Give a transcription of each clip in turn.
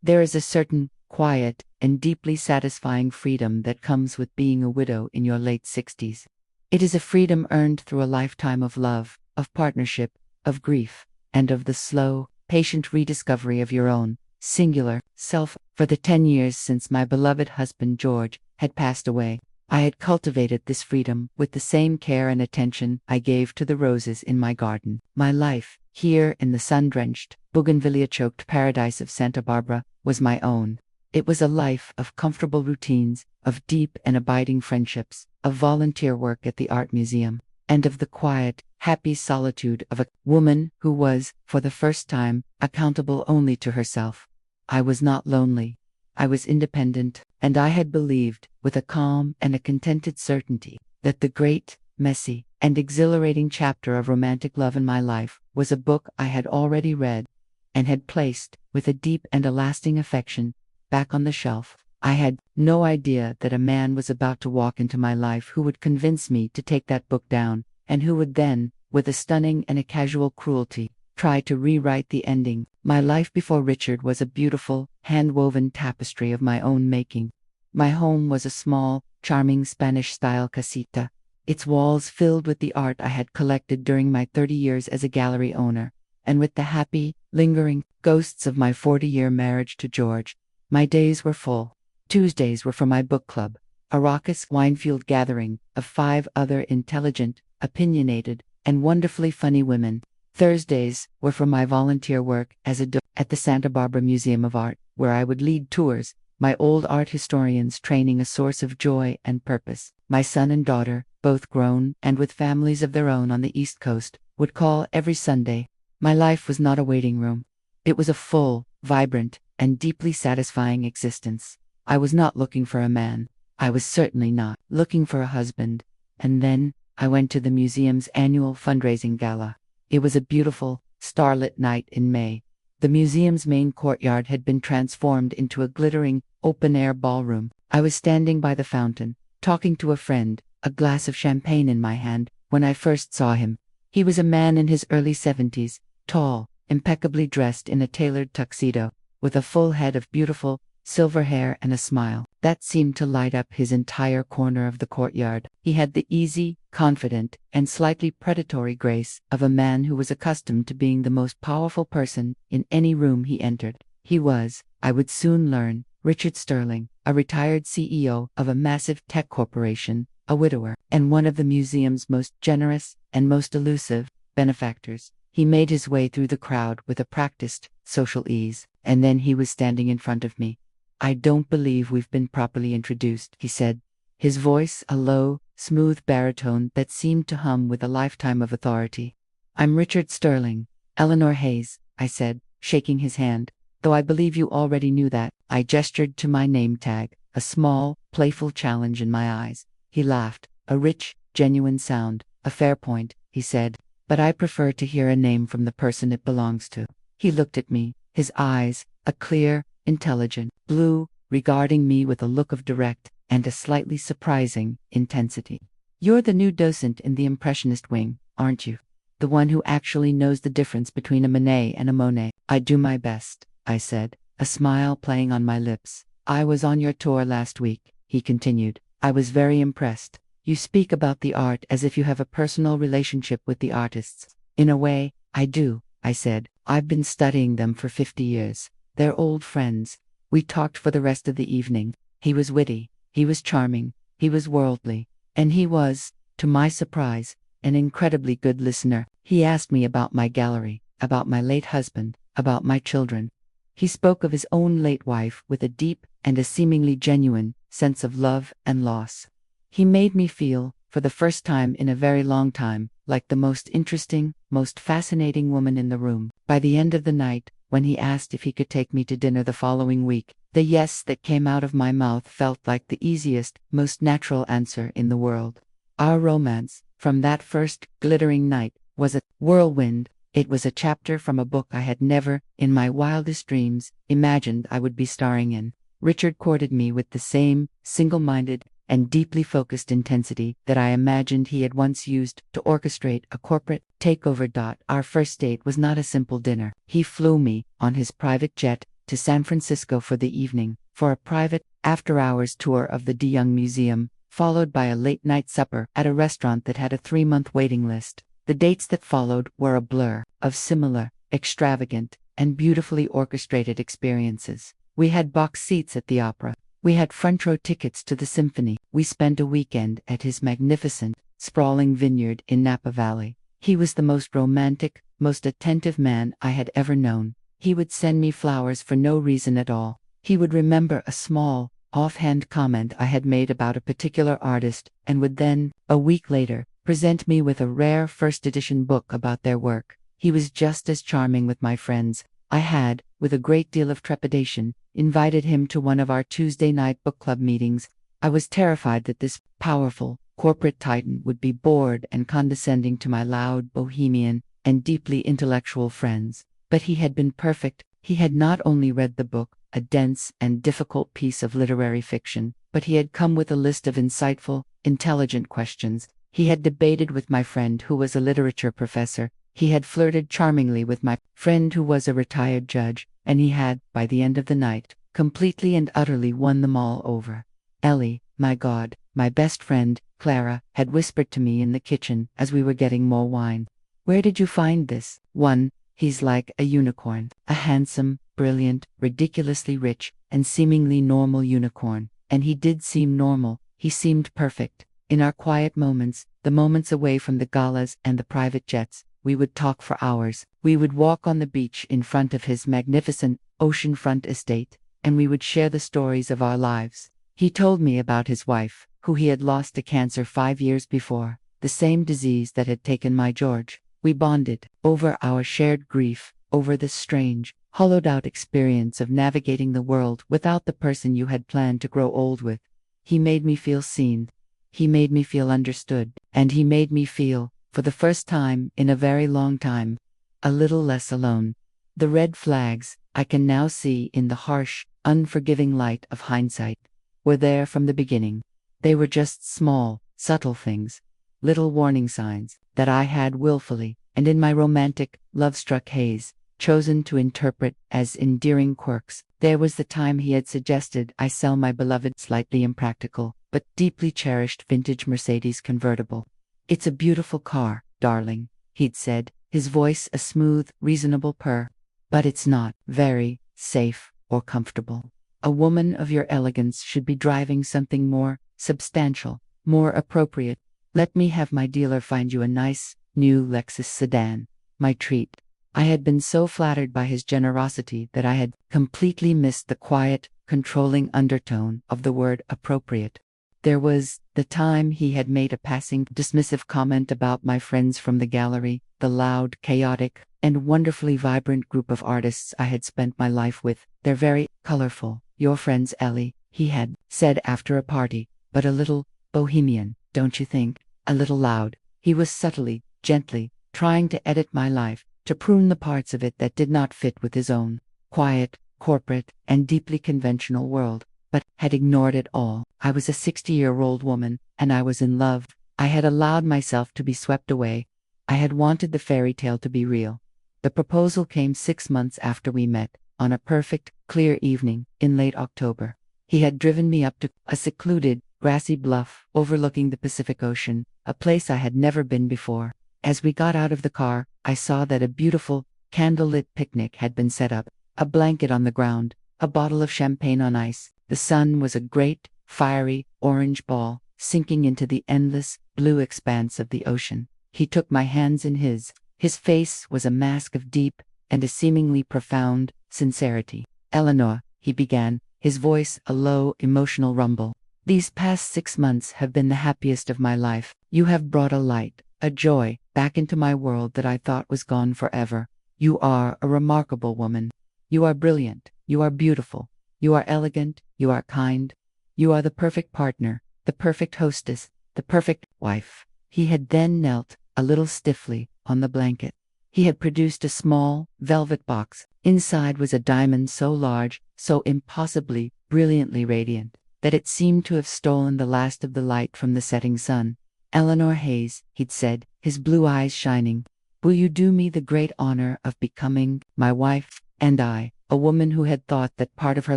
There is a certain quiet and deeply satisfying freedom that comes with being a widow in your late 60s. It is a freedom earned through a lifetime of love, of partnership, of grief, and of the slow, patient rediscovery of your own, singular, self. For the 10 years since my beloved husband George had passed away, I had cultivated this freedom with the same care and attention I gave to the roses in my garden. My life, here in the sun-drenched, bougainvillea-choked paradise of Santa Barbara, was my own. It was a life of comfortable routines, of deep and abiding friendships, of volunteer work at the art museum, and of the quiet, happy solitude of a woman who was, for the first time, accountable only to herself. I was not lonely. I was independent, and I had believed, with a calm and a contented certainty, that the great, messy, and exhilarating chapter of romantic love in my life was a book I had already read, and had placed, with a deep and a lasting affection, back on the shelf. I had no idea that a man was about to walk into my life who would convince me to take that book down, and who would then, with a stunning and a casual cruelty, try to rewrite the ending. My life before Richard was a beautiful, hand-woven tapestry of my own making. My home was a small, charming Spanish-style casita, its walls filled with the art I had collected during my 30 years as a gallery owner, and with the happy, lingering ghosts of my 40-year marriage to George. My days were full. Tuesdays were for my book club, a raucous wine-fueled gathering of 5 other intelligent, opinionated, and wonderfully funny women. Thursdays were for my volunteer work as a at the Santa Barbara Museum of Art, where I would lead tours, my old art historians training a source of joy and purpose. My son and daughter, both grown and with families of their own on the East Coast, would call every Sunday. My life was not a waiting room. It was a full, vibrant, and deeply satisfying existence. I was not looking for a man. I was certainly not looking for a husband. And then, I went to the museum's annual fundraising gala. It was a beautiful, starlit night in May. The museum's main courtyard had been transformed into a glittering, open-air ballroom. I was standing by the fountain, talking to a friend, a glass of champagne in my hand, when I first saw him. He was a man in his early 70s, tall, impeccably dressed in a tailored tuxedo, with a full head of beautiful, silver hair and a smile that seemed to light up his entire corner of the courtyard. He had the easy, confident, and slightly predatory grace of a man who was accustomed to being the most powerful person in any room he entered. He was, I would soon learn, Richard Sterling, a retired CEO of a massive tech corporation, a widower, and one of the museum's most generous and most elusive benefactors. He made his way through the crowd with a practiced, social ease, and then he was standing in front of me. "I don't believe we've been properly introduced," he said, his voice a low, smooth baritone that seemed to hum with a lifetime of authority. "I'm Richard Sterling, Eleanor Hayes," I said, shaking his hand, "though I believe you already knew that." I gestured to my name tag, a small, playful challenge in my eyes. He laughed, a rich, genuine sound. "A fair point," he said, "but I prefer to hear a name from the person it belongs to." He looked at me, his eyes, a clear, intelligent blue, regarding me with a look of direct and a slightly surprising intensity. "You're the new docent in the Impressionist wing, aren't you? The one who actually knows the difference between a Manet and a Monet." "I do my best," I said, a smile playing on my lips. "I was on your tour last week," he continued. "I was very impressed. You speak about the art as if you have a personal relationship with the artists." "In a way, I do," I said. "I've been studying them for 50 years. They're old friends." We talked for the rest of the evening. He was witty, he was charming, he was worldly, and he was, to my surprise, an incredibly good listener. He asked me about my gallery, about my late husband, about my children. He spoke of his own late wife with a deep and a seemingly genuine sense of love and loss. He made me feel, for the first time in a very long time, like the most interesting, most fascinating woman in the room. By the end of the night, when he asked if he could take me to dinner the following week, the yes that came out of my mouth felt like the easiest, most natural answer in the world. Our romance, from that first glittering night, was a whirlwind. It was a chapter from a book I had never, in my wildest dreams, imagined I would be starring in. Richard courted me with the same single-minded and deeply focused intensity that I imagined he had once used to orchestrate a corporate takeover. Our first date was not a simple dinner. He flew me, on his private jet, to San Francisco for the evening, for a private, after-hours tour of the De Young Museum, followed by a late-night supper at a restaurant that had a 3-month waiting list. The dates that followed were a blur of similar, extravagant, and beautifully orchestrated experiences. We had box seats at the opera. We had front-row tickets to the symphony. We spent a weekend at his magnificent, sprawling vineyard in Napa Valley. He was the most romantic, most attentive man I had ever known. He would send me flowers for no reason at all. He would remember a small, offhand comment I had made about a particular artist, and would then, a week later, present me with a rare first-edition book about their work. He was just as charming with my friends. I had, with a great deal of trepidation, invited him to one of our Tuesday night book club meetings. I was terrified that this powerful, corporate titan would be bored and condescending to my loud, bohemian, and deeply intellectual friends. But he had been perfect. He had not only read the book, a dense and difficult piece of literary fiction, but he had come with a list of insightful, intelligent questions. He had debated with my friend who was a literature professor. He had flirted charmingly with my friend who was a retired judge, and he had, by the end of the night, completely and utterly won them all over. Ellie, my God, my best friend, Clara, had whispered to me in the kitchen as we were getting more wine. "Where did you find this one? He's like a unicorn, a handsome, brilliant, ridiculously rich, and seemingly normal unicorn." And he did seem normal. He seemed perfect. In our quiet moments, the moments away from the galas and the private jets, we would talk for hours. We would walk on the beach in front of his magnificent oceanfront estate, and we would share the stories of our lives. He told me about his wife, who he had lost to cancer 5 years before, the same disease that had taken my George. We bonded over our shared grief, over the strange, hollowed-out experience of navigating the world without the person you had planned to grow old with. He made me feel seen. He made me feel understood, and he made me feel, for the first time in a very long time, a little less alone. The red flags, I can now see in the harsh, unforgiving light of hindsight, were there from the beginning. They were just small, subtle things, little warning signs, that I had willfully, and in my romantic, love-struck haze, chosen to interpret as endearing quirks. There was the time he had suggested I sell my beloved, slightly impractical, but deeply cherished vintage Mercedes convertible. "It's a beautiful car, darling," he'd said, his voice a smooth, reasonable purr. "But it's not very safe or comfortable. A woman of your elegance should be driving something more substantial, more appropriate. Let me have my dealer find you a nice, new Lexus sedan. My treat." I had been so flattered by his generosity that I had completely missed the quiet, controlling undertone of the word appropriate. There was the time he had made a passing, dismissive comment about my friends from the gallery, the loud, chaotic, and wonderfully vibrant group of artists I had spent my life with. "They're very colorful, your friends, Ellie," he had said after a party, "but a little bohemian, don't you think? A little loud." He was subtly, gently, trying to edit my life, to prune the parts of it that did not fit with his own quiet, corporate, and deeply conventional world, but had ignored it all. I was a 60-year-old woman, and I was in love. I had allowed myself to be swept away. I had wanted the fairy tale to be real. The proposal came 6 months after we met, on a perfect, clear evening in late October. He had driven me up to a secluded, grassy bluff overlooking the Pacific Ocean, a place I had never been before. As we got out of the car, I saw that a beautiful, candlelit picnic had been set up, a blanket on the ground, a bottle of champagne on ice. The sun was a great, fiery, orange ball, sinking into the endless, blue expanse of the ocean. He took my hands in his. His face was a mask of deep, and a seemingly profound, sincerity. "Eleanor," he began, his voice a low, emotional rumble. "These past 6 months have been the happiest of my life. You have brought a light, a joy, back into my world that I thought was gone forever. You are a remarkable woman. You are brilliant. You are beautiful. You are elegant. You are kind. You are the perfect partner, the perfect hostess, the perfect wife." He had then knelt, a little stiffly, on the blanket. He had produced a small, velvet box. Inside was a diamond so large, so impossibly, brilliantly radiant, that it seemed to have stolen the last of the light from the setting sun. "Eleanor Hayes," he'd said, his blue eyes shining, "will you do me the great honor of becoming my wife?" And I, a woman who had thought that part of her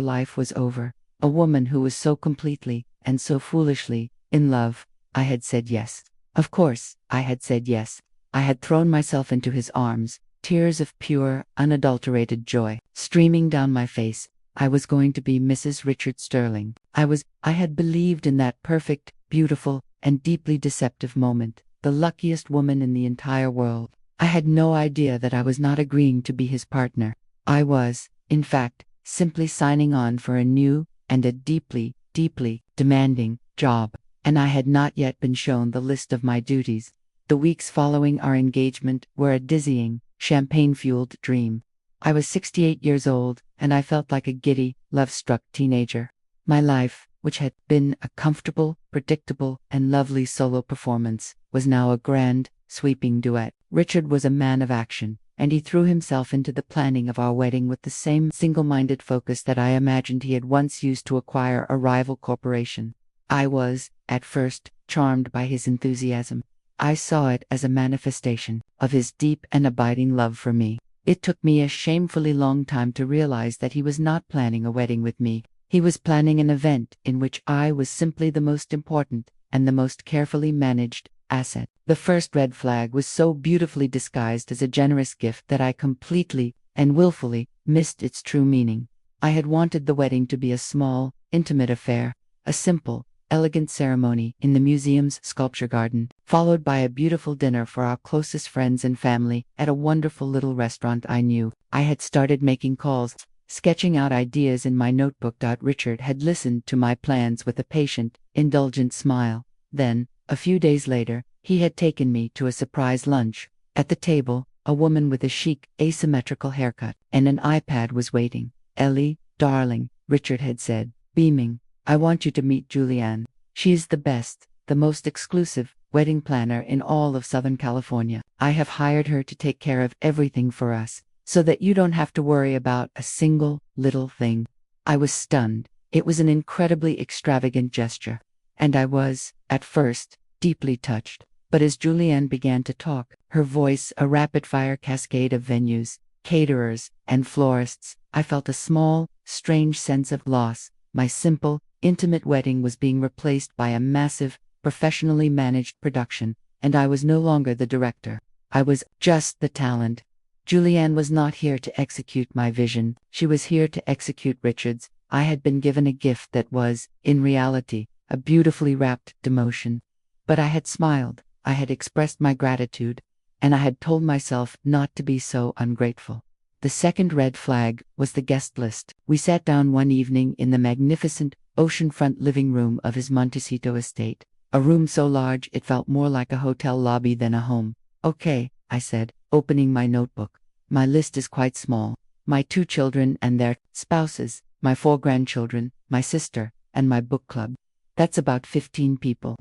life was over, a woman who was so completely, and so foolishly, in love. I had said yes. Of course, I had said yes. I had thrown myself into his arms, tears of pure, unadulterated joy streaming down my face. I was going to be Mrs. Richard Sterling. I had believed in that perfect, beautiful, and deeply deceptive moment, the luckiest woman in the entire world. I had no idea that I was not agreeing to be his partner. I was, in fact, simply signing on for a new, and a deeply, deeply demanding job, and I had not yet been shown the list of my duties. The weeks following our engagement were a dizzying, champagne-fueled dream. I was 68 years old, and I felt like a giddy, love-struck teenager. My life, which had been a comfortable, predictable, and lovely solo performance, was now a grand, sweeping duet. Richard was a man of action, and he threw himself into the planning of our wedding with the same single-minded focus that I imagined he had once used to acquire a rival corporation. I was, at first, charmed by his enthusiasm. I saw it as a manifestation of his deep and abiding love for me. It took me a shamefully long time to realize that he was not planning a wedding with me. He was planning an event in which I was simply the most important and the most carefully managed asset. The first red flag was so beautifully disguised as a generous gift that I completely and willfully missed its true meaning. I had wanted the wedding to be a small, intimate affair, a simple, elegant ceremony in the museum's sculpture garden, followed by a beautiful dinner for our closest friends and family at a wonderful little restaurant I knew. I had started making calls, sketching out ideas in my notebook. Richard had listened to my plans with a patient, indulgent smile. Then, a few days later, he had taken me to a surprise lunch. At the table, a woman with a chic, asymmetrical haircut and an iPad was waiting. "Ellie, darling," Richard had said, beaming, "I want you to meet Julianne. She is the best, the most exclusive wedding planner in all of Southern California. I have hired her to take care of everything for us, so that you don't have to worry about a single little thing." I was stunned. It was an incredibly extravagant gesture, and I was, at first, deeply touched. But as Julianne began to talk, her voice a rapid-fire cascade of venues, caterers, and florists, I felt a small, strange sense of loss. My simple, intimate wedding was being replaced by a massive, professionally managed production, and I was no longer the director. I was just the talent. Julianne was not here to execute my vision. She was here to execute Richard's. I had been given a gift that was, in reality, a beautifully wrapped demotion. But I had smiled, I had expressed my gratitude, and I had told myself not to be so ungrateful. The second red flag was the guest list. We sat down one evening in the magnificent, oceanfront living room of his Montecito estate, a room so large it felt more like a hotel lobby than a home. "Okay," I said, opening my notebook. "My list is quite small. My 2 children and their spouses, my 4 grandchildren, my sister, and my book club. That's about 15 people."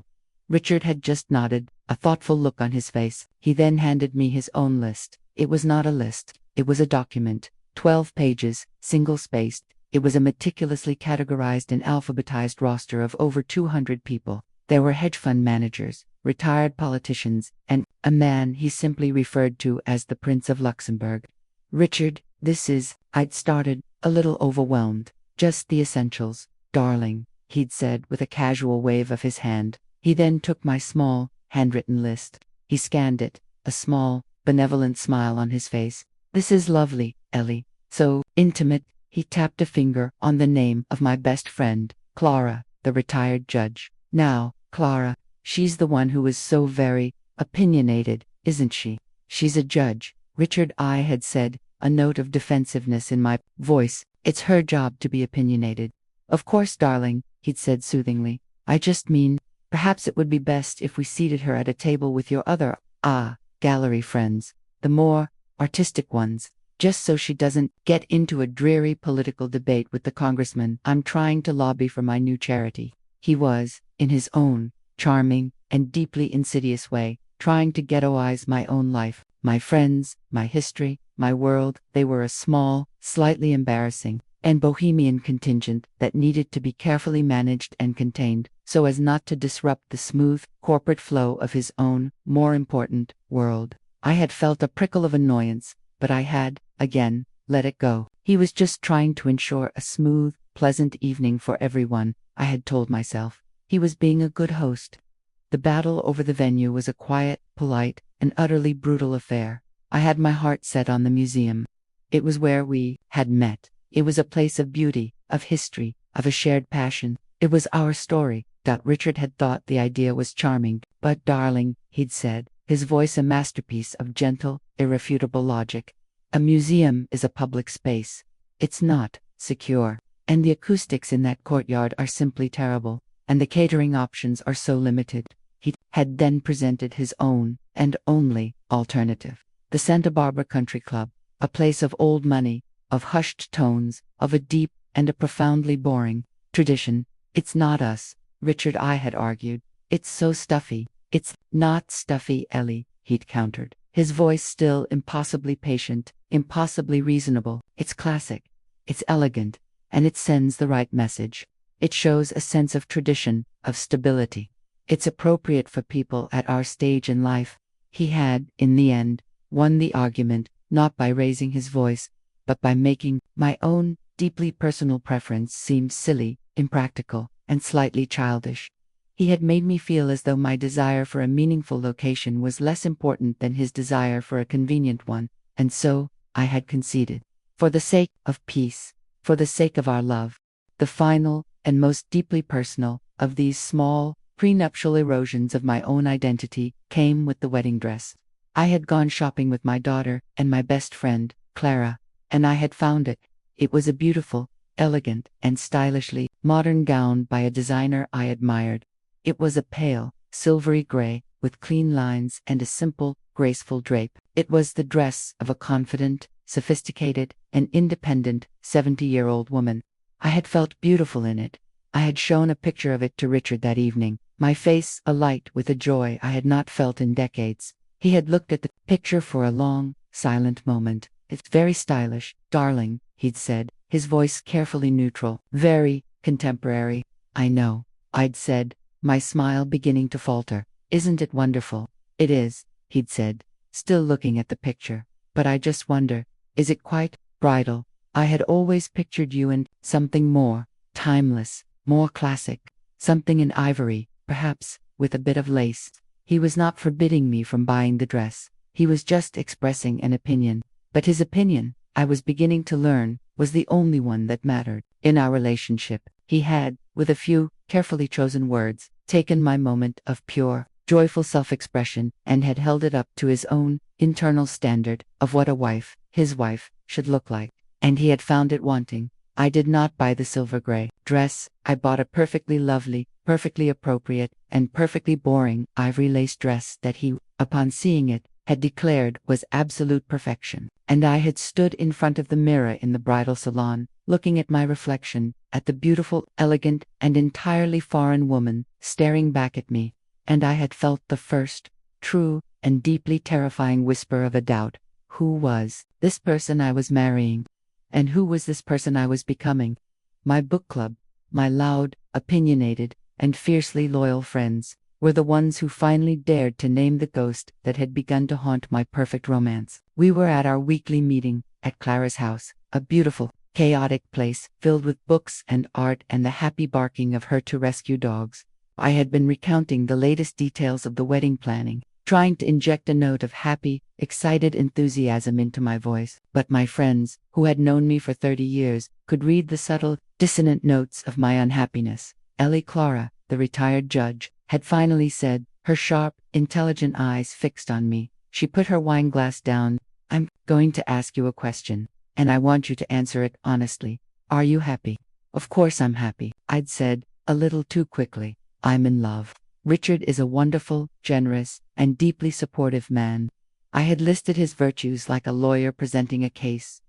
Richard had just nodded, a thoughtful look on his face. He then handed me his own list. It was not a list. It was a document, 12 pages, single-spaced. It was a meticulously categorized and alphabetized roster of over 200 people. There were hedge fund managers, retired politicians, and a man he simply referred to as the Prince of Luxembourg. "Richard, I'd started, a little overwhelmed. "Just the essentials, darling," he'd said with a casual wave of his hand. He then took my small, handwritten list. He scanned it, a small, benevolent smile on his face. "This is lovely, Ellie. So intimate." He tapped a finger on the name of my best friend, Clara, the retired judge. "Now, Clara, she's the one who is so very opinionated, isn't she?" "She's a judge," Richard I had said, a note of defensiveness in my voice. "It's her job to be opinionated." "Of course, darling," he'd said soothingly. "I just mean, perhaps it would be best if we seated her at a table with your other, gallery friends, the more artistic ones, just so she doesn't get into a dreary political debate with the congressman I'm trying to lobby for my new charity." He was, in his own, charming, and deeply insidious way, trying to ghettoize my own life, my friends, my history, my world. They were a small, slightly embarrassing, and bohemian contingent that needed to be carefully managed and contained, so as not to disrupt the smooth, corporate flow of his own, more important, world. I had felt a prickle of annoyance, but I had, again, let it go. He was just trying to ensure a smooth, pleasant evening for everyone, I had told myself. He was being a good host. The battle over the venue was a quiet, polite, and utterly brutal affair. I had my heart set on the museum. It was where we had met. It was a place of beauty, of history, of a shared passion. It was our story. Richard had thought the idea was charming, but darling, he'd said, his voice a masterpiece of gentle, irrefutable logic. A museum is a public space. It's not secure. And the acoustics in that courtyard are simply terrible. And the catering options are so limited. He had then presented his own, and only, alternative. The Santa Barbara Country Club. A place of old money, of hushed tones, of a deep and a profoundly boring tradition. It's not us, Richard, I had argued. It's so stuffy. It's not stuffy, Ellie, he'd countered, his voice still impossibly patient, impossibly reasonable. It's classic. It's elegant. And it sends the right message. It shows a sense of tradition, of stability. It's appropriate for people at our stage in life. He had, in the end, won the argument, not by raising his voice, but by making my own deeply personal preference seem silly, impractical, and slightly childish. He had made me feel as though my desire for a meaningful location was less important than his desire for a convenient one, and so I had conceded. For the sake of peace, for the sake of our love, the final and most deeply personal of these small, prenuptial erosions of my own identity came with the wedding dress. I had gone shopping with my daughter and my best friend, Clara, and I had found it. It was a beautiful, elegant, and stylishly modern gown by a designer I admired. It was a pale, silvery gray, with clean lines and a simple, graceful drape. It was the dress of a confident, sophisticated, and independent 70-year-old woman. I had felt beautiful in it. I had shown a picture of it to Richard that evening, my face alight with a joy I had not felt in decades. He had looked at the picture for a long, silent moment. It's very stylish, darling, he'd said, his voice carefully neutral. Very contemporary. I know, I'd said, my smile beginning to falter. Isn't it wonderful? It is, he'd said, still looking at the picture. But I just wonder, is it quite bridal? I had always pictured you in something more timeless, more classic, something in ivory, perhaps, with a bit of lace. He was not forbidding me from buying the dress. He was just expressing an opinion. But his opinion, I was beginning to learn, was the only one that mattered. In our relationship, he had, with a few carefully chosen words, taken my moment of pure, joyful self-expression and had held it up to his own internal standard of what a wife, his wife, should look like. And he had found it wanting. I did not buy the silver gray dress. I bought a perfectly lovely, perfectly appropriate, and perfectly boring ivory lace dress that he, upon seeing it, had declared was absolute perfection. And I had stood in front of the mirror in the bridal salon, looking at my reflection, at the beautiful, elegant, and entirely foreign woman staring back at me, and I had felt the first, true, and deeply terrifying whisper of a doubt. Who was this person I was marrying? And who was this person I was becoming? My book club, my loud, opinionated, and fiercely loyal friends, were the ones who finally dared to name the ghost that had begun to haunt my perfect romance. We were at our weekly meeting, at Clara's house, a beautiful, chaotic place, filled with books and art and the happy barking of her to-rescue dogs. I had been recounting the latest details of the wedding planning, trying to inject a note of happy, excited enthusiasm into my voice, but my friends, who had known me for 30 years, could read the subtle, dissonant notes of my unhappiness. Ellie Clara, the retired judge, had finally said, her sharp, intelligent eyes fixed on me. She put her wine glass down. I'm going to ask you a question, and I want you to answer it honestly. Are you happy? Of course I'm happy, I'd said, a little too quickly. I'm in love. Richard is a wonderful, generous, and deeply supportive man. I had listed his virtues like a lawyer presenting a case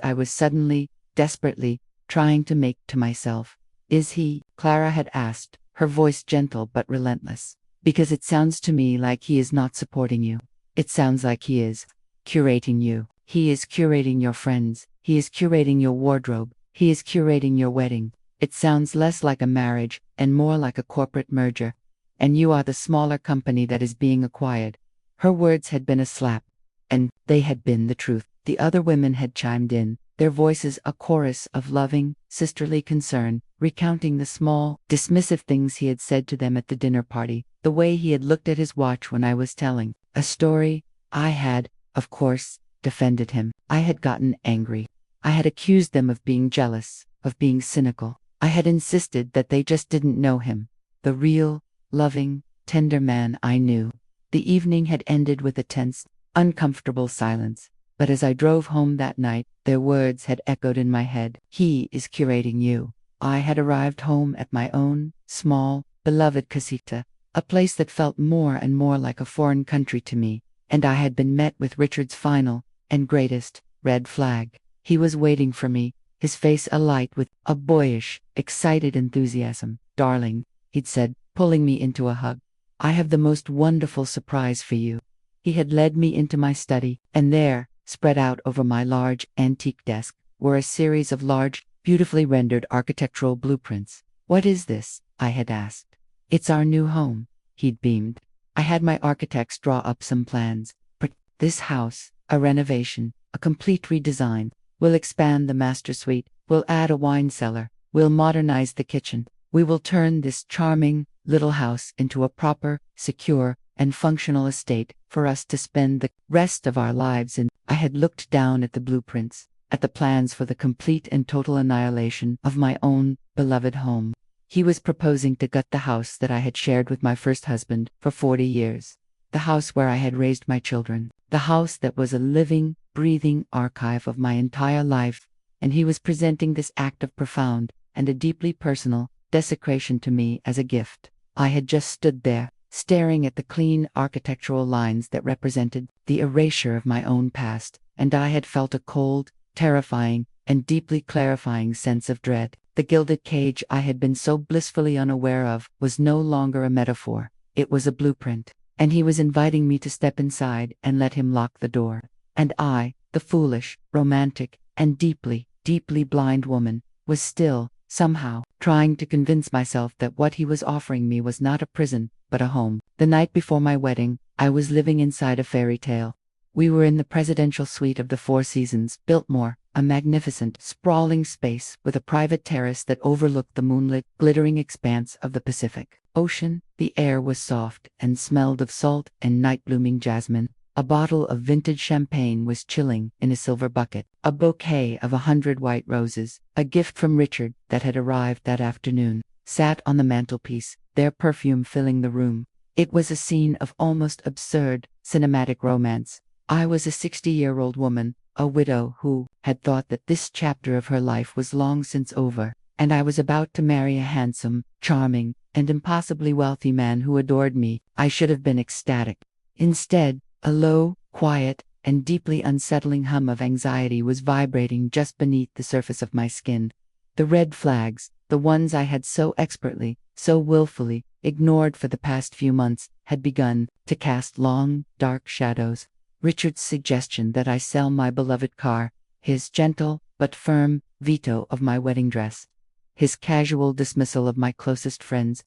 I was suddenly, desperately, trying to make to myself. Is he? Clara had asked, her voice gentle but relentless. Because it sounds to me like he is not supporting you. It sounds like he is curating you. He is curating your friends. He is curating your wardrobe. He is curating your wedding. It sounds less like a marriage and more like a corporate merger. And you are the smaller company that is being acquired. Her words had been a slap. And they had been the truth. The other women had chimed in, their voices a chorus of loving, sisterly concern, recounting the small, dismissive things he had said to them at the dinner party, the way he had looked at his watch when I was telling a story. I had, of course, defended him. I had gotten angry. I had accused them of being jealous, of being cynical. I had insisted that they just didn't know him, the real, loving, tender man I knew. The evening had ended with a tense, uncomfortable silence, but as I drove home that night, their words had echoed in my head. He is curating you. I had arrived home at my own, small, beloved casita, a place that felt more and more like a foreign country to me, and I had been met with Richard's final, and greatest, red flag. He was waiting for me, his face alight with a boyish, excited enthusiasm. "Darling," he'd said, pulling me into a hug, "I have the most wonderful surprise for you." He had led me into my study, and there, spread out over my large, antique desk, were a series of large, beautifully rendered architectural blueprints. "What is this?" I had asked. "It's our new home," he'd beamed. I had my architects draw up some plans. "But this house, a renovation, a complete redesign. We'll expand the master suite, we'll add a wine cellar, we'll modernize the kitchen. We will turn this charming, little house into a proper, secure, and functional estate for us to spend the rest of our lives in." I had looked down at the blueprints, at the plans for the complete and total annihilation of my own beloved home. He was proposing to gut the house that I had shared with my first husband for 40 years. The house where I had raised my children. The house that was a living, breathing archive of my entire life. And he was presenting this act of profound, and a deeply personal, desecration to me as a gift. I had just stood there, staring at the clean architectural lines that represented the erasure of my own past, and I had felt a cold, terrifying, and deeply clarifying sense of dread. The gilded cage I had been so blissfully unaware of was no longer a metaphor. It was a blueprint, and he was inviting me to step inside and let him lock the door. And I, the foolish, romantic, and deeply, deeply blind woman, was still, somehow, trying to convince myself that what he was offering me was not a prison, but a home. The night before my wedding, I was living inside a fairy tale. We were in the presidential suite of the Four Seasons, Biltmore, a magnificent, sprawling space with a private terrace that overlooked the moonlit, glittering expanse of the Pacific Ocean. The air was soft and smelled of salt and night-blooming jasmine. A bottle of vintage champagne was chilling in a silver bucket. A bouquet of 100 white roses, a gift from Richard that had arrived that afternoon, sat on the mantelpiece, their perfume filling the room. It was a scene of almost absurd, cinematic romance. I was a 60-year-old woman, a widow who had thought that this chapter of her life was long since over, and I was about to marry a handsome, charming, and impossibly wealthy man who adored me. I should have been ecstatic. Instead, a low, quiet, and deeply unsettling hum of anxiety was vibrating just beneath the surface of my skin. The red flags, the ones I had so expertly, so willfully, ignored for the past few months, had begun to cast long, dark shadows. Richard's suggestion that I sell my beloved car, his gentle but firm veto of my wedding dress, his casual dismissal of my closest friends,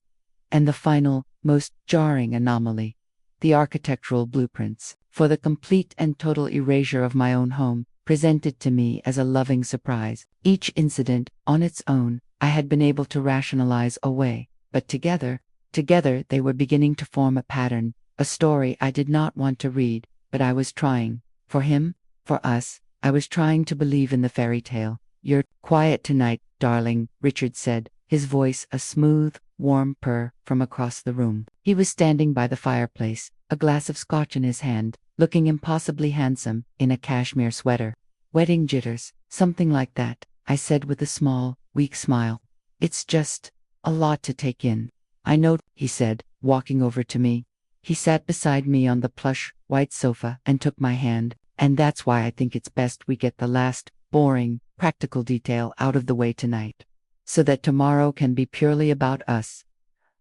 and the final, most jarring anomaly, the architectural blueprints for the complete and total erasure of my own home, presented to me as a loving surprise. Each incident, on its own, I had been able to rationalize away, but together they were beginning to form a pattern, a story I did not want to read. But I was trying. For him, for us, I was trying to believe in the fairy tale. "You're quiet tonight, darling," Richard said, his voice a smooth, warm purr from across the room. He was standing by the fireplace, a glass of scotch in his hand, looking impossibly handsome in a cashmere sweater. "Wedding jitters, something like that," I said with a small, weak smile. "It's just a lot to take in." "I know," he said, walking over to me. He sat beside me on the plush, white sofa and took my hand. "And that's why I think it's best we get the last, boring, practical detail out of the way tonight, so that tomorrow can be purely about us.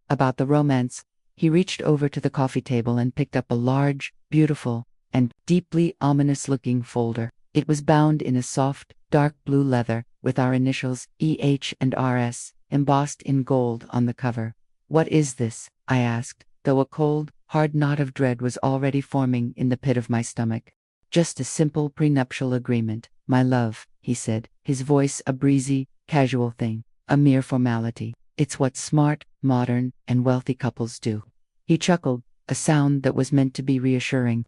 About the romance." He reached over to the coffee table and picked up a large, beautiful, and deeply ominous-looking folder. It was bound in a soft, dark blue leather, with our initials EH and RS embossed in gold on the cover. "What is this?" I asked, though a cold, hard knot of dread was already forming in the pit of my stomach. Just a simple prenuptial agreement. My love, he said, his voice a breezy, casual thing, a mere formality. It's what smart, modern, and wealthy couples do. He chuckled, a sound that was meant to be reassuring.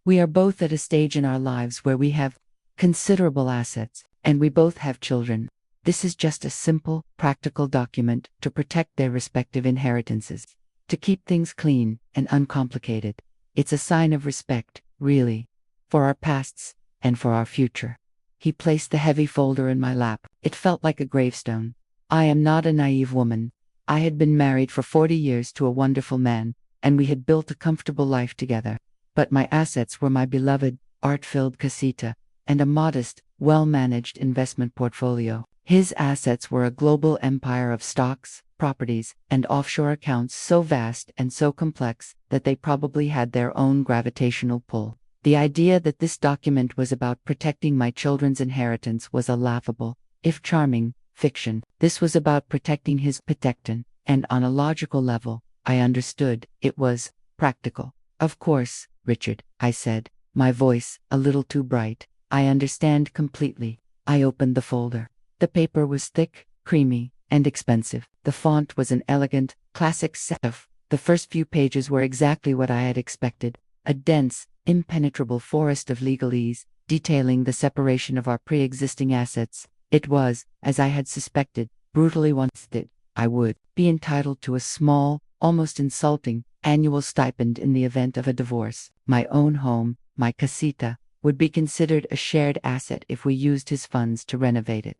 We are both at a stage in our lives where we have considerable assets, and we both have children. This is just a simple, practical document to protect their respective inheritances, to keep things clean and uncomplicated. It's a sign of respect, really, for our pasts and for our future. He placed the heavy folder in my lap. It felt like a gravestone. I am not a naive woman. I had been married for 40 years to a wonderful man, and we had built a comfortable life together. But my assets were my beloved, art-filled casita, and a modest, well-managed investment portfolio. His assets were a global empire of stocks, properties, and offshore accounts so vast and so complex that they probably had their own gravitational pull. The idea that this document was about protecting my children's inheritance was a laughable, if charming, fiction. This was about protecting his protectant, and on a logical level, I understood, it was practical. Of course, Richard, I said, my voice a little too bright. I understand completely. I opened the folder. The paper was thick, creamy, and expensive. The font was an elegant, classic serif. The first few pages were exactly what I had expected, a dense, impenetrable forest of legalese, detailing the separation of our pre-existing assets. It was, as I had suspected, brutally once that I would be entitled to a small, almost insulting, annual stipend in the event of a divorce. My own home, my casita, would be considered a shared asset if we used his funds to renovate it.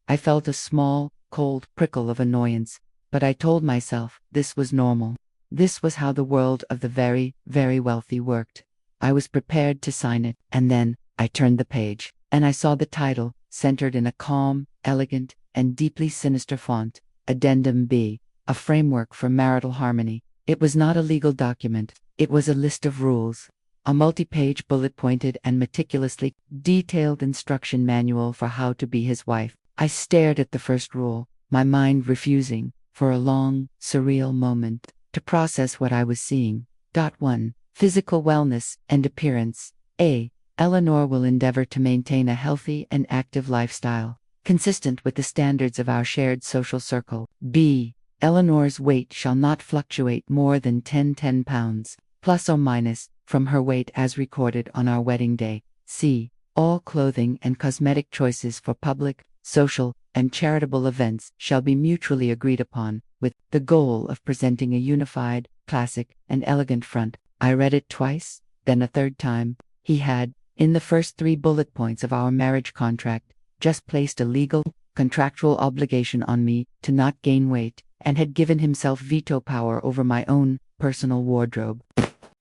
I felt a small, cold prickle of annoyance, but I told myself this was normal. This was how the world of the very, very wealthy worked. I was prepared to sign it, and then I turned the page, and I saw the title, centered in a calm, elegant, and deeply sinister font, Addendum B, a framework for marital harmony. It was not a legal document, it was a list of rules, a multi-page bullet-pointed and meticulously detailed instruction manual for how to be his wife. I stared at the first rule, my mind refusing, for a long, surreal moment, to process what I was seeing. 1. Physical wellness and appearance. A. Eleanor will endeavor to maintain a healthy and active lifestyle, consistent with the standards of our shared social circle. B. Eleanor's weight shall not fluctuate more than 10 pounds, plus or minus, from her weight as recorded on our wedding day. C. All clothing and cosmetic choices for public, social, and charitable events shall be mutually agreed upon, with the goal of presenting a unified, classic, and elegant front. I read it twice, then a third time. He had, in the first 3 bullet points of our marriage contract, just placed a legal, contractual obligation on me to not gain weight, and had given himself veto power over my own personal wardrobe.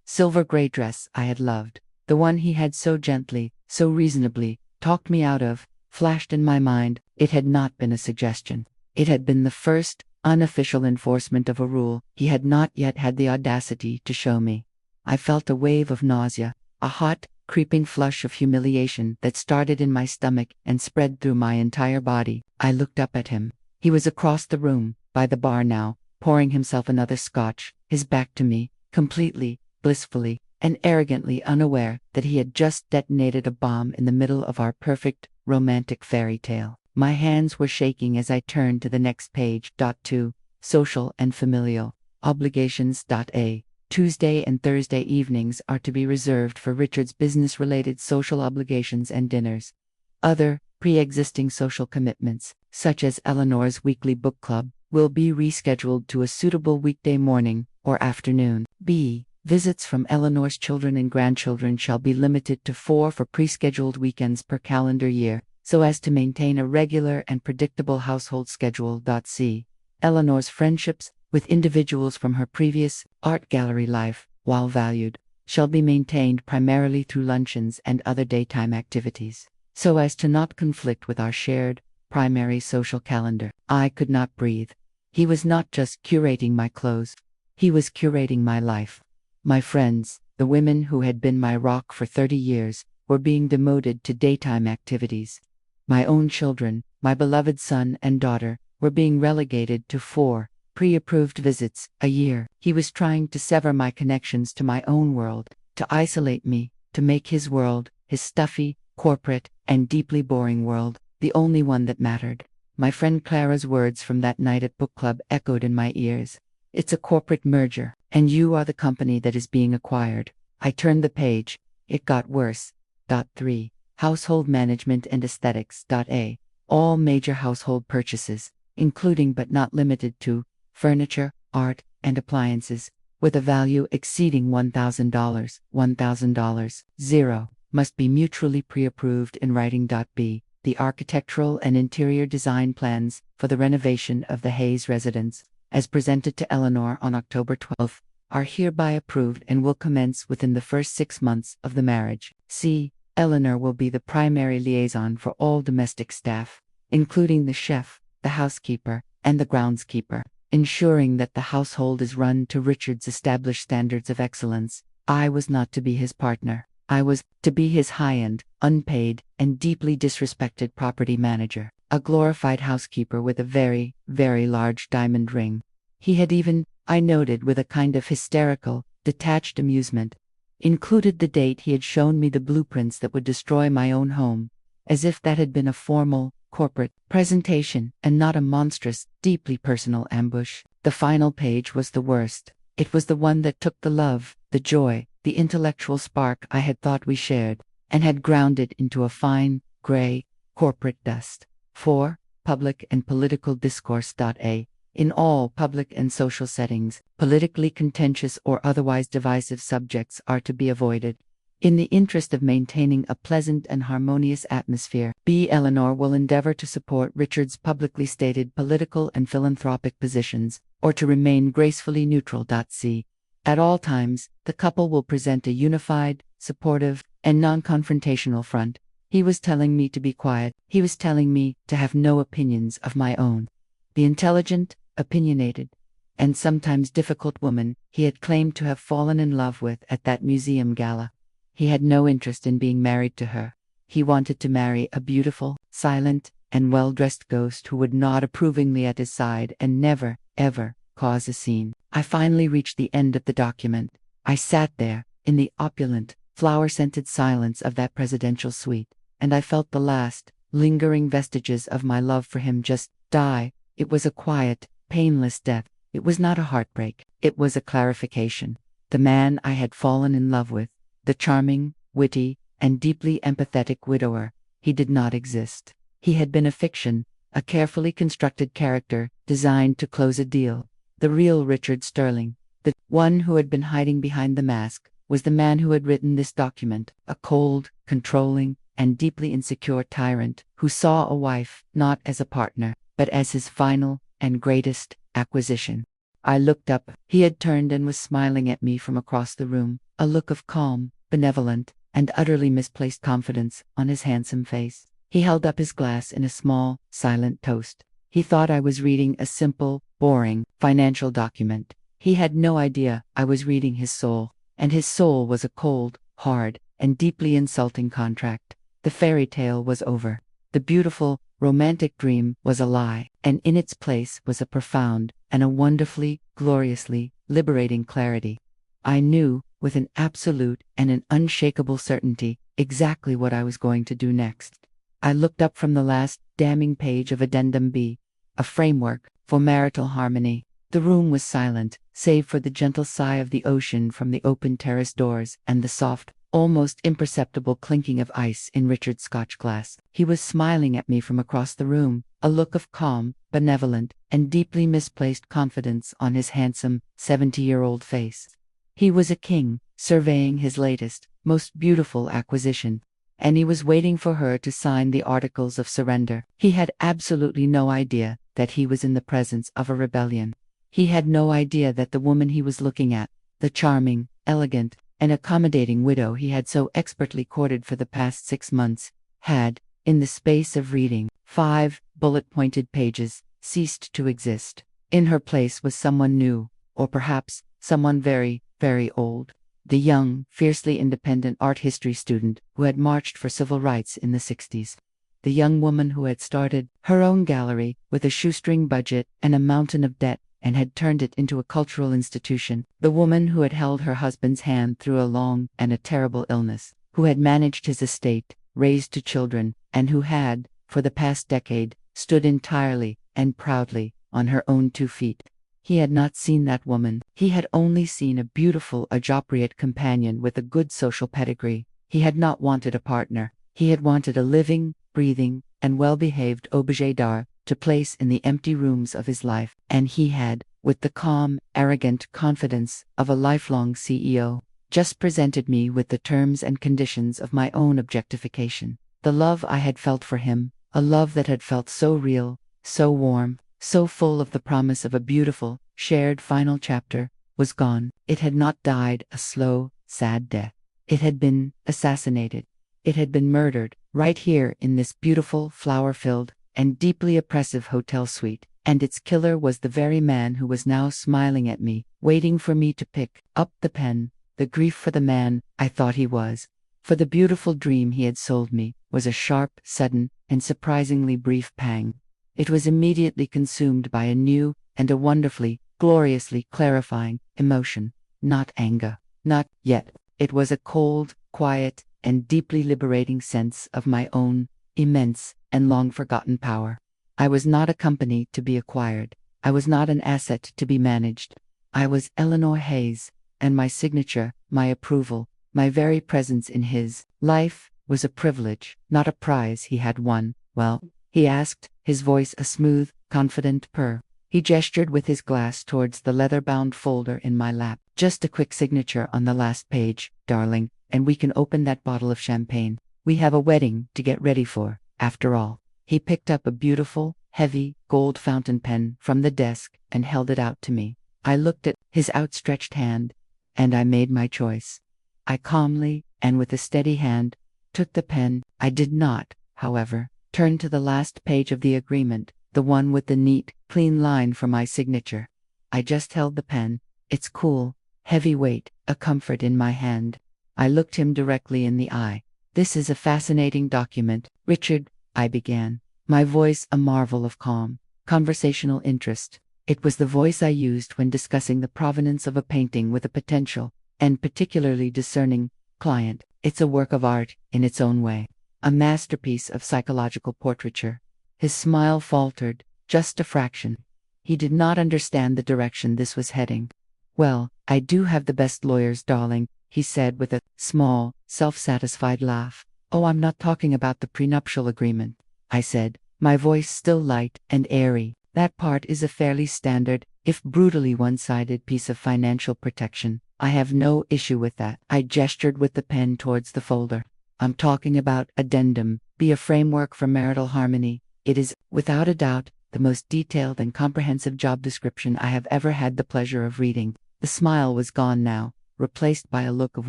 Silver gray dress I had loved, the one he had so gently, so reasonably, talked me out of, flashed in my mind. It had not been a suggestion. It had been the first, unofficial enforcement of a rule he had not yet had the audacity to show me. I felt a wave of nausea, a hot, creeping flush of humiliation that started in my stomach and spread through my entire body. I looked up at him. He was across the room, by the bar now, pouring himself another scotch, his back to me, completely, blissfully, and arrogantly unaware that he had just detonated a bomb in the middle of our perfect, romantic fairy tale. My hands were shaking as I turned to the next page. 2. Social and familial obligations. A. Tuesday and Thursday evenings are to be reserved for Richard's business-related social obligations and dinners. Other, pre-existing social commitments, such as Eleanor's weekly book club, will be rescheduled to a suitable weekday morning or afternoon. B. Visits from Eleanor's children and grandchildren shall be limited to 4 for pre-scheduled weekends per calendar year, so as to maintain a regular and predictable household schedule. C. Eleanor's friendships with individuals from her previous art gallery life, while valued, shall be maintained primarily through luncheons and other daytime activities, so as to not conflict with our shared, primary social calendar. I could not breathe. He was not just curating my clothes. He was curating my life. My friends, the women who had been my rock for 30 years, were being demoted to daytime activities. My own children, my beloved son and daughter, were being relegated to 4 pre-approved visits a year. He was trying to sever my connections to my own world, to isolate me, to make his world, his stuffy, corporate, and deeply boring world, the only one that mattered. My friend Clara's words from that night at book club echoed in my ears. It's a corporate merger, and you are the company that is being acquired. I turned the page. It got worse. 3. Household management and aesthetics. A. All major household purchases, including but not limited to furniture, art, and appliances, with a value exceeding $1,000. 0. Must be mutually pre-approved in writing. B. The architectural and interior design plans for the renovation of the Hayes residence, as presented to Eleanor on October 12th, are hereby approved and will commence within the first 6 months of the marriage. C. Eleanor will be the primary liaison for all domestic staff, including the chef, the housekeeper, and the groundskeeper, ensuring that the household is run to Richard's established standards of excellence. I was not to be his partner. I was to be his high-end, unpaid, and deeply disrespected property manager, a glorified housekeeper with a very, very large diamond ring. He had even, I noted with a kind of hysterical, detached amusement, included the date he had shown me the blueprints that would destroy my own home, as if that had been a formal, corporate presentation and not a monstrous, deeply personal ambush. The final page was the worst. It was the one that took the love, the joy, the intellectual spark I had thought we shared, and had ground it into a fine, gray, corporate dust. 4. Public and political discourse. A. In all public and social settings, politically contentious or otherwise divisive subjects are to be avoided. In the interest of maintaining a pleasant and harmonious atmosphere, B. Eleanor will endeavor to support Richard's publicly stated political and philanthropic positions, or to remain gracefully neutral. C. At all times, the couple will present a unified, supportive, and non-confrontational front. He was telling me to be quiet. He was telling me to have no opinions of my own. The intelligent, opinionated, and sometimes difficult woman he had claimed to have fallen in love with at that museum gala. He had no interest in being married to her. He wanted to marry a beautiful, silent, and well-dressed ghost who would nod approvingly at his side and never, ever, cause a scene. I finally reached the end of the document. I sat there, in the opulent, flower-scented silence of that presidential suite, and I felt the last, lingering vestiges of my love for him just die. It was a quiet, painless death. It was not a heartbreak. It was a clarification. The man I had fallen in love with, the charming, witty, and deeply empathetic widower, he did not exist. He had been a fiction, a carefully constructed character designed to close a deal. The real Richard Sterling, the one who had been hiding behind the mask, was the man who had written this document, a cold, controlling, and deeply insecure tyrant who saw a wife not as a partner, but as his final and greatest acquisition. I looked up. He had turned and was smiling at me from across the room, a look of calm, benevolent, and utterly misplaced confidence on his handsome face. He held up his glass in a small, silent toast. He thought I was reading a simple, boring, financial document. He had no idea I was reading his soul, and his soul was a cold, hard, and deeply insulting contract. The fairy tale was over. The beautiful, romantic dream was a lie, and in its place was a profound and a wonderfully, gloriously, liberating clarity. I knew, with an absolute and an unshakable certainty, exactly what I was going to do next. I looked up from the last damning page of Addendum B, a framework for marital harmony. The room was silent, save for the gentle sigh of the ocean from the open terrace doors and the soft, almost imperceptible clinking of ice in Richard's Scotch glass. He was smiling at me from across the room, a look of calm, benevolent, and deeply misplaced confidence on his handsome, 70-year-old face. He was a king, surveying his latest, most beautiful acquisition, and he was waiting for her to sign the articles of surrender. He had absolutely no idea that he was in the presence of a rebellion. He had no idea that the woman he was looking at, the charming, elegant, and accommodating widow he had so expertly courted for the past 6 months, had, in the space of reading 5 bullet-pointed pages, ceased to exist. In her place was someone new, or perhaps someone very, very old. The young, fiercely independent art history student who had marched for civil rights in the 60s. The young woman who had started her own gallery with a shoestring budget and a mountain of debt, and had turned it into a cultural institution. The woman who had held her husband's hand through a long and a terrible illness. who had managed his estate, raised 2 children, and who had, for the past decade, stood entirely and proudly on her own 2 feet. He had not seen that woman. He had only seen a beautiful, appropriate companion with a good social pedigree. He had not wanted a partner. He had wanted a living, breathing, and well-behaved objet d'art to place in the empty rooms of his life, and he had, with the calm, arrogant confidence of a lifelong CEO, just presented me with the terms and conditions of my own objectification. The love I had felt for him, a love that had felt so real, so warm, so full of the promise of a beautiful, shared final chapter, was gone. It had not died a slow, sad death. It had been assassinated. It had been murdered, right here in this beautiful, flower-filled, and deeply oppressive hotel suite, and its killer was the very man who was now smiling at me, waiting for me to pick up the pen. The grief for the man I thought he was, for the beautiful dream he had sold me, was a sharp, sudden, and surprisingly brief pang. It was immediately consumed by a new, and a wonderfully, gloriously clarifying emotion. Not anger. Not yet. It was a cold, quiet, and deeply liberating sense of my own immense and long-forgotten power. I was not a company to be acquired. I was not an asset to be managed. I was Eleanor Hayes, and my signature, my approval, my very presence in his life was a privilege, not a prize he had won. Well, he asked, his voice a smooth, confident purr. He gestured with his glass towards the leather-bound folder in my lap. Just a quick signature on the last page, darling, and we can open that bottle of champagne. We have a wedding to get ready for, after all. He picked up a beautiful, heavy, gold fountain pen from the desk and held it out to me. I looked at his outstretched hand, and I made my choice. I calmly, and with a steady hand, took the pen. I did not, however, turn to the last page of the agreement, the one with the neat, clean line for my signature. I just held the pen, its cool, heavy weight, a comfort in my hand. I looked him directly in the eye. This is a fascinating document, Richard, I began, my voice a marvel of calm, conversational interest. It was the voice I used when discussing the provenance of a painting with a potential, and particularly discerning, client. It's a work of art, in its own way. A masterpiece of psychological portraiture. His smile faltered, just a fraction. He did not understand the direction this was heading. Well, I do have the best lawyers, darling, he said with a small, self-satisfied laugh. Oh, I'm not talking about the prenuptial agreement, I said, my voice still light and airy. That part is a fairly standard, if brutally one-sided piece of financial protection. I have no issue with that. I gestured with the pen towards the folder. I'm talking about addendum, be a framework for marital harmony. It is, without a doubt, the most detailed and comprehensive job description I have ever had the pleasure of reading. The smile was gone now, replaced by a look of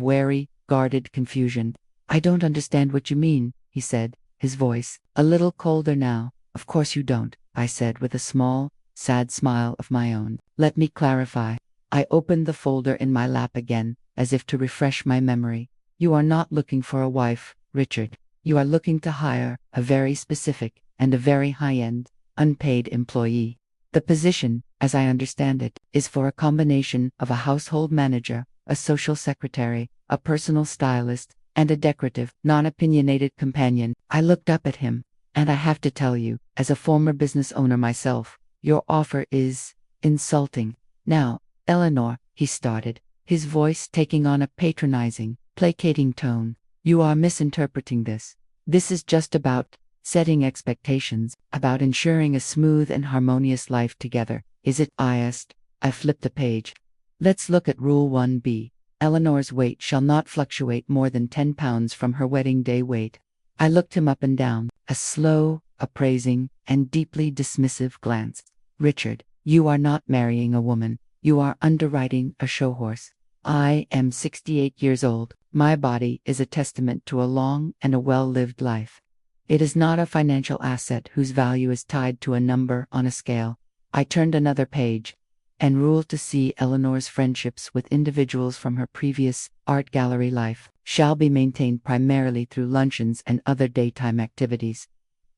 wary, guarded confusion. I don't understand what you mean, he said, his voice a little colder now. Of course you don't, I said with a small, sad smile of my own. Let me clarify. I opened the folder in my lap again, as if to refresh my memory. You are not looking for a wife, Richard. You are looking to hire a very specific and a very high-end, unpaid employee. The position, as I understand it, is for a combination of a household manager, a social secretary, a personal stylist, and a decorative, non-opinionated companion. I looked up at him, and I have to tell you, as a former business owner myself, your offer is insulting. Now, Eleanor, he started, his voice taking on a patronizing, placating tone, you are misinterpreting this. This is just about setting expectations, about ensuring a smooth and harmonious life together. Is it? I asked. I flipped the page. Let's look at Rule 1B. Eleanor's weight shall not fluctuate more than 10 pounds from her wedding day weight. I looked him up and down, a slow, appraising, and deeply dismissive glance. Richard, you are not marrying a woman. You are underwriting a show horse. I am 68 years old. My body is a testament to a long and a well-lived life. It is not a financial asset whose value is tied to a number on a scale. I turned another page, and ruled to see Eleanor's friendships with individuals from her previous art gallery life shall be maintained primarily through luncheons and other daytime activities.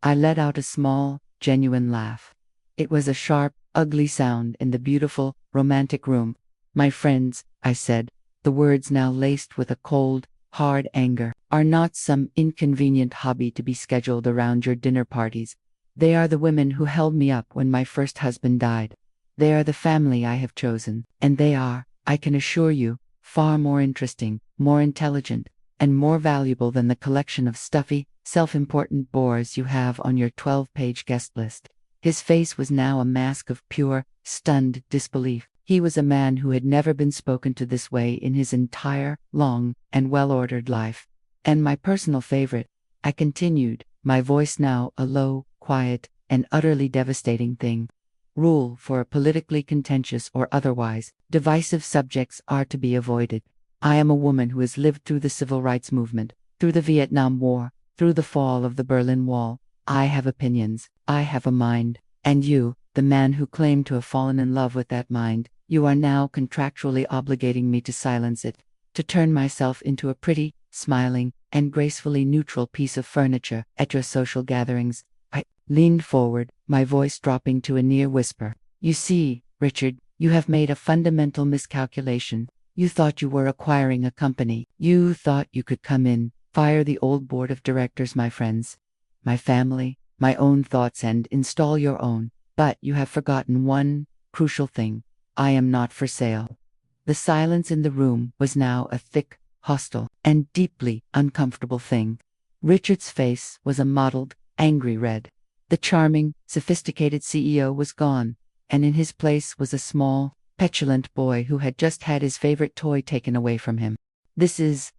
I let out a small, genuine laugh. It was a sharp, ugly sound in the beautiful, romantic room. My friends, I said, the words now laced with a cold, hard anger. are not some inconvenient hobby to be scheduled around your dinner parties. They are the women who held me up when my first husband died. They are the family I have chosen, and they are, I can assure you, far more interesting, more intelligent, and more valuable than the collection of stuffy, self-important bores you have on your 12-page guest list. His face was now a mask of pure, stunned disbelief. He was a man who had never been spoken to this way in his entire, long, and well-ordered life. And my personal favorite, I continued, my voice now a low, quiet, and utterly devastating thing. Rule for a politically contentious or otherwise divisive subjects are to be avoided. I am a woman who has lived through the civil rights movement, through the Vietnam War, through the fall of the Berlin Wall. I have opinions, I have a mind, and you, the man who claimed to have fallen in love with that mind, you are now contractually obligating me to silence it, to turn myself into a pretty, smiling, and gracefully neutral piece of furniture at your social gatherings. I leaned forward, my voice dropping to a near whisper. You see, Richard, you have made a fundamental miscalculation. You thought you were acquiring a company. You thought you could come in, fire the old board of directors, my friends, my family, my own thoughts, and install your own. But you have forgotten one crucial thing. I am not for sale. The silence in the room was now a thick, hostile, and deeply uncomfortable thing. Richard's face was a mottled, angry red. The charming, sophisticated CEO was gone, and in his place was a small, petulant boy who had just had his favorite toy taken away from him. This is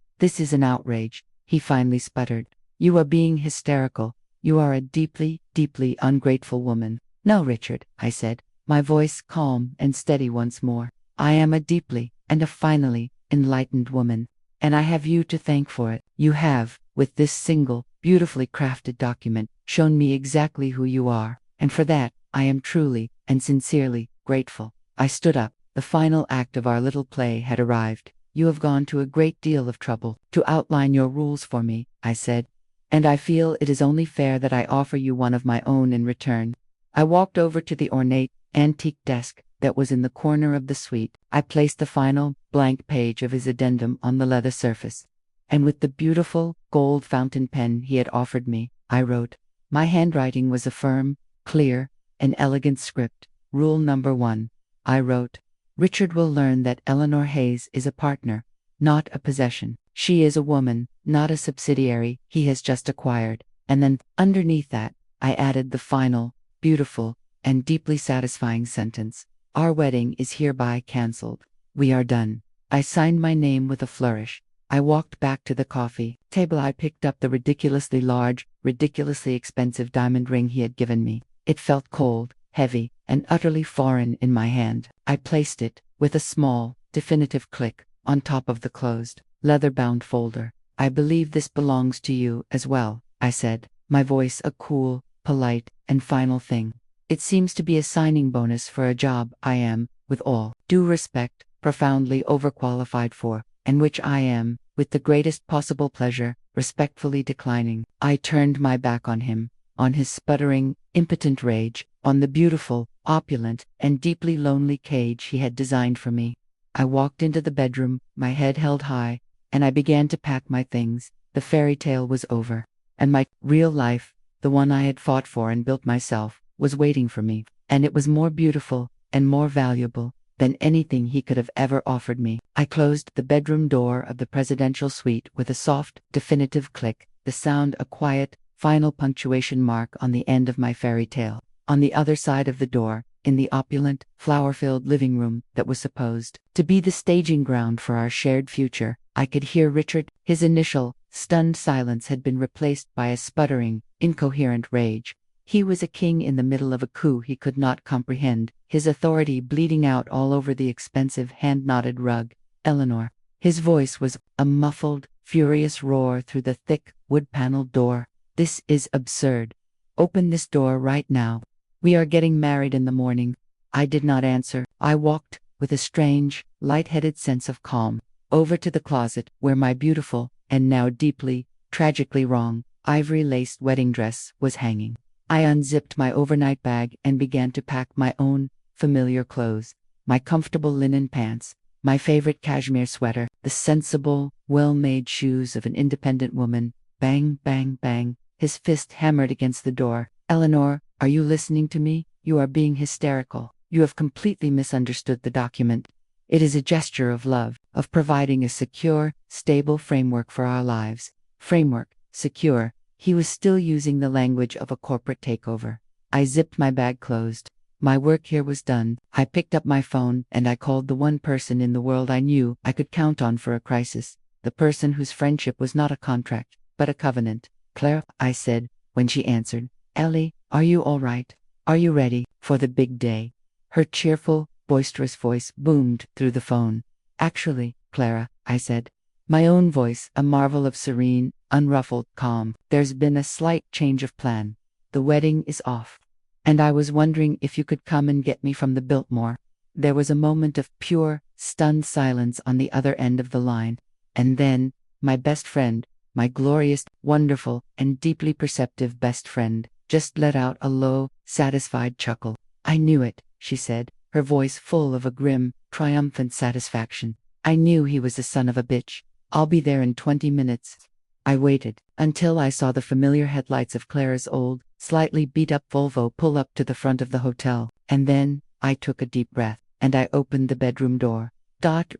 an outrage, he finally sputtered. You are being hysterical. You are a deeply, deeply ungrateful woman. No, Richard, I said, my voice calm and steady once more. I am a deeply, and a finally, enlightened woman, and I have you to thank for it. You have, with this single, beautifully crafted document, shown me exactly who you are, and for that, I am truly and sincerely grateful. I stood up. The final act of our little play had arrived. You have gone to a great deal of trouble to outline your rules for me, I said, and I feel it is only fair that I offer you one of my own in return. I walked over to the ornate, antique desk that was in the corner of the suite. I placed the final, blank page of his addendum on the leather surface, and with the beautiful, gold fountain pen he had offered me, I wrote. My handwriting was a firm, clear, and elegant script. Rule number 1. I wrote, Richard will learn that Eleanor Hayes is a partner, not a possession. She is a woman, not a subsidiary he has just acquired. And then, underneath that, I added the final, beautiful, and deeply satisfying sentence. Our wedding is hereby cancelled. We are done. I signed my name with a flourish. I walked back to the coffee table. I picked up the ridiculously large, ridiculously expensive diamond ring he had given me. It felt cold, heavy, and utterly foreign in my hand. I placed it, with a small, definitive click, on top of the closed, leather-bound folder. I believe this belongs to you as well, I said, my voice a cool, polite, and final thing. It seems to be a signing bonus for a job I am, with all due respect, profoundly overqualified for, and which I am, with the greatest possible pleasure, respectfully declining. I turned my back on him, on his sputtering, impotent rage, on the beautiful, opulent, and deeply lonely cage he had designed for me. I walked into the bedroom, my head held high, and I began to pack my things. The fairy tale was over, and my real life, the one I had fought for and built myself, was waiting for me, and it was more beautiful and more valuable than anything he could have ever offered me. I closed the bedroom door of the presidential suite with a soft, definitive click, the sound a quiet, final punctuation mark on the end of my fairy tale. On the other side of the door, in the opulent, flower-filled living room that was supposed to be the staging ground for our shared future, I could hear Richard. His initial, stunned silence had been replaced by a sputtering, incoherent rage. He was a king in the middle of a coup he could not comprehend, his authority bleeding out all over the expensive hand-knotted rug. Eleanor. His voice was a muffled, furious roar through the thick, wood-paneled door. This is absurd. Open this door right now. We are getting married in the morning. I did not answer. I walked, with a strange, light-headed sense of calm, over to the closet where my beautiful, and now deeply, tragically wrong, ivory-laced wedding dress was hanging. I unzipped my overnight bag and began to pack my own familiar clothes, my comfortable linen pants, my favorite cashmere sweater, the sensible, well-made shoes of an independent woman. Bang, bang, bang. His fist hammered against the door. Eleanor, are you listening to me? You are being hysterical. You have completely misunderstood the document. It is a gesture of love, of providing a secure, stable framework for our lives. Framework, secure. He was still using the language of a corporate takeover. I zipped my bag closed. My work here was done. I picked up my phone and I called the one person in the world I knew I could count on for a crisis. The person whose friendship was not a contract, but a covenant. Claire, I said, when she answered. Ellie, are you all right? Are you ready for the big day? Her cheerful, boisterous voice boomed through the phone. Actually, Clara, I said. My own voice, a marvel of serene, unruffled calm. There's been a slight change of plan. The wedding is off. And I was wondering if you could come and get me from the Biltmore. There was a moment of pure, stunned silence on the other end of the line. And then, my best friend, my glorious, wonderful, and deeply perceptive best friend, just let out a low, satisfied chuckle. I knew it, she said, her voice full of a grim, triumphant satisfaction. I knew he was a son of a bitch. I'll be there in 20 minutes. I waited until I saw the familiar headlights of Clara's old, slightly beat-up Volvo pull up to the front of the hotel, and then I took a deep breath, and I opened the bedroom door.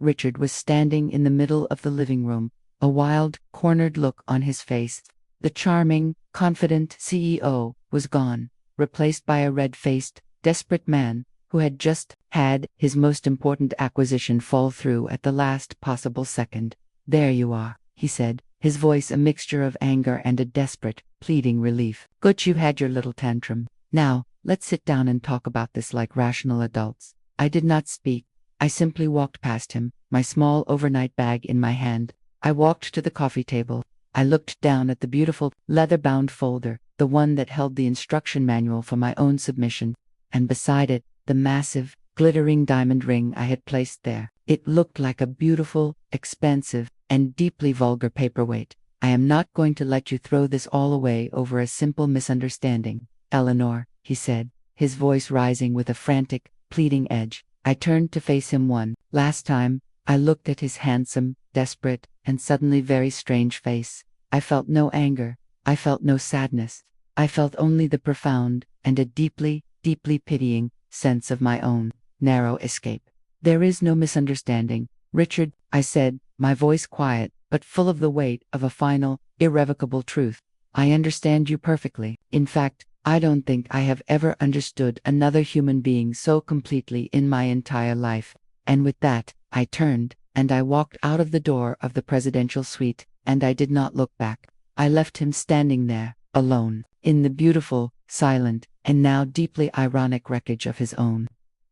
Richard was standing in the middle of the living room, a wild, cornered look on his face. The charming, confident CEO was gone, replaced by a red-faced, desperate man who had just had his most important acquisition fall through at the last possible second. There you are, he said, his voice a mixture of anger and a desperate, pleading relief. Good, you had your little tantrum. Now, let's sit down and talk about this like rational adults. I did not speak. I simply walked past him, my small overnight bag in my hand. I walked to the coffee table. I looked down at the beautiful, leather-bound folder, the one that held the instruction manual for my own submission, and beside it, the massive, glittering diamond ring I had placed there. It looked like a beautiful, expensive, and deeply vulgar paperweight. I am not going to let you throw this all away over a simple misunderstanding, Eleanor, he said, his voice rising with a frantic, pleading edge. I turned to face him one last time. I looked at his handsome, desperate, and suddenly very strange face. I felt no anger. I felt no sadness. I felt only the profound, and a deeply, deeply pitying, sense of my own narrow escape. There is no misunderstanding, Richard, I said, my voice quiet, but full of the weight of a final, irrevocable truth. I understand you perfectly. In fact, I don't think I have ever understood another human being so completely in my entire life. And with that, I turned, and I walked out of the door of the presidential suite, and I did not look back. I left him standing there, alone, in the beautiful, silent, and now deeply ironic wreckage of his own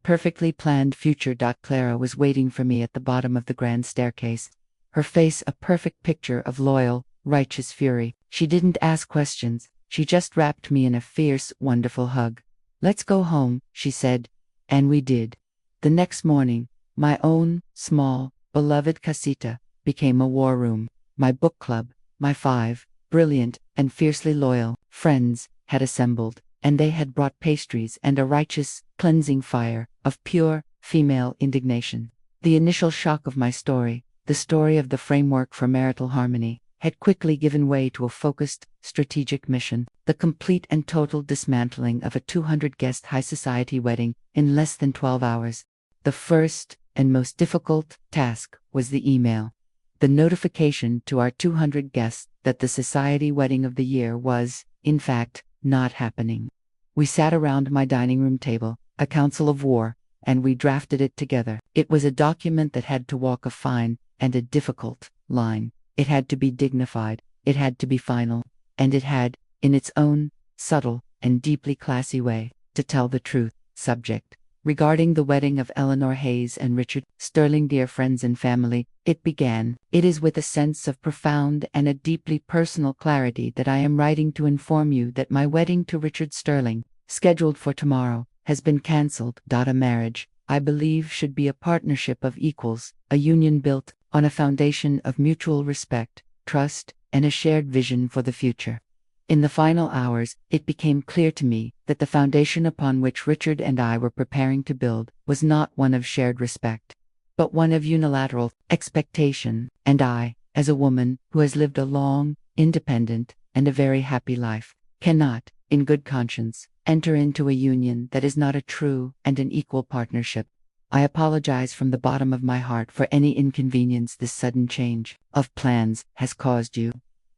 perfectly planned future. Clara was waiting for me at the bottom of the grand staircase, her face a perfect picture of loyal, righteous fury. She didn't ask questions, she just wrapped me in a fierce, wonderful hug. Let's go home, she said. And we did. The next morning, my own, small, beloved casita became a war room. My book club, my 5 brilliant and fiercely loyal friends had assembled, and they had brought pastries and a righteous, cleansing fire of pure, female indignation. The initial shock of my story, the story of the framework for marital harmony, had quickly given way to a focused, strategic mission, the complete and total dismantling of a 200-guest high society wedding in less than 12 hours. The first and most difficult task was the email. The notification to our 200 guests that the society wedding of the year was, in fact, not happening. We sat around my dining room table, a council of war, and we drafted it together. It was a document that had to walk a fine and a difficult line. It had to be dignified, it had to be final, and it had, in its own, subtle, and deeply classy way, to tell the truth. Subject: regarding the wedding of Eleanor Hayes and Richard Sterling. Dear friends and family, it began. It is with a sense of profound and a deeply personal clarity that I am writing to inform you that my wedding to Richard Sterling, scheduled for tomorrow, has been cancelled. A marriage, I believe, should be a partnership of equals, a union built on a foundation of mutual respect, trust, and a shared vision for the future. In the final hours, it became clear to me that the foundation upon which Richard and I were preparing to build was not one of shared respect. but one of unilateral expectation, and I, as a woman who has lived a long, independent, and a very happy life, cannot, in good conscience, enter into a union that is not a true and an equal partnership. I apologize from the bottom of my heart for any inconvenience this sudden change of plans has caused you.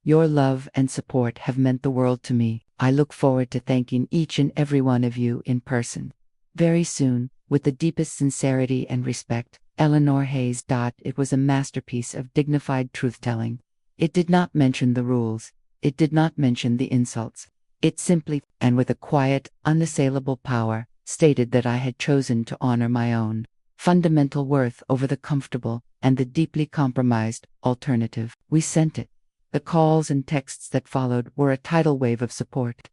Your love and support have meant the world to me. I look forward to thanking each and every one of you in person very soon, with the deepest sincerity and respect. Eleanor Hayes. It was a masterpiece of dignified truth-telling. It did not mention the rules. It did not mention the insults. It simply, and with a quiet, unassailable power, stated that I had chosen to honor my own fundamental worth over the comfortable and the deeply compromised alternative. We sent it. The calls and texts that followed were a tidal wave of support.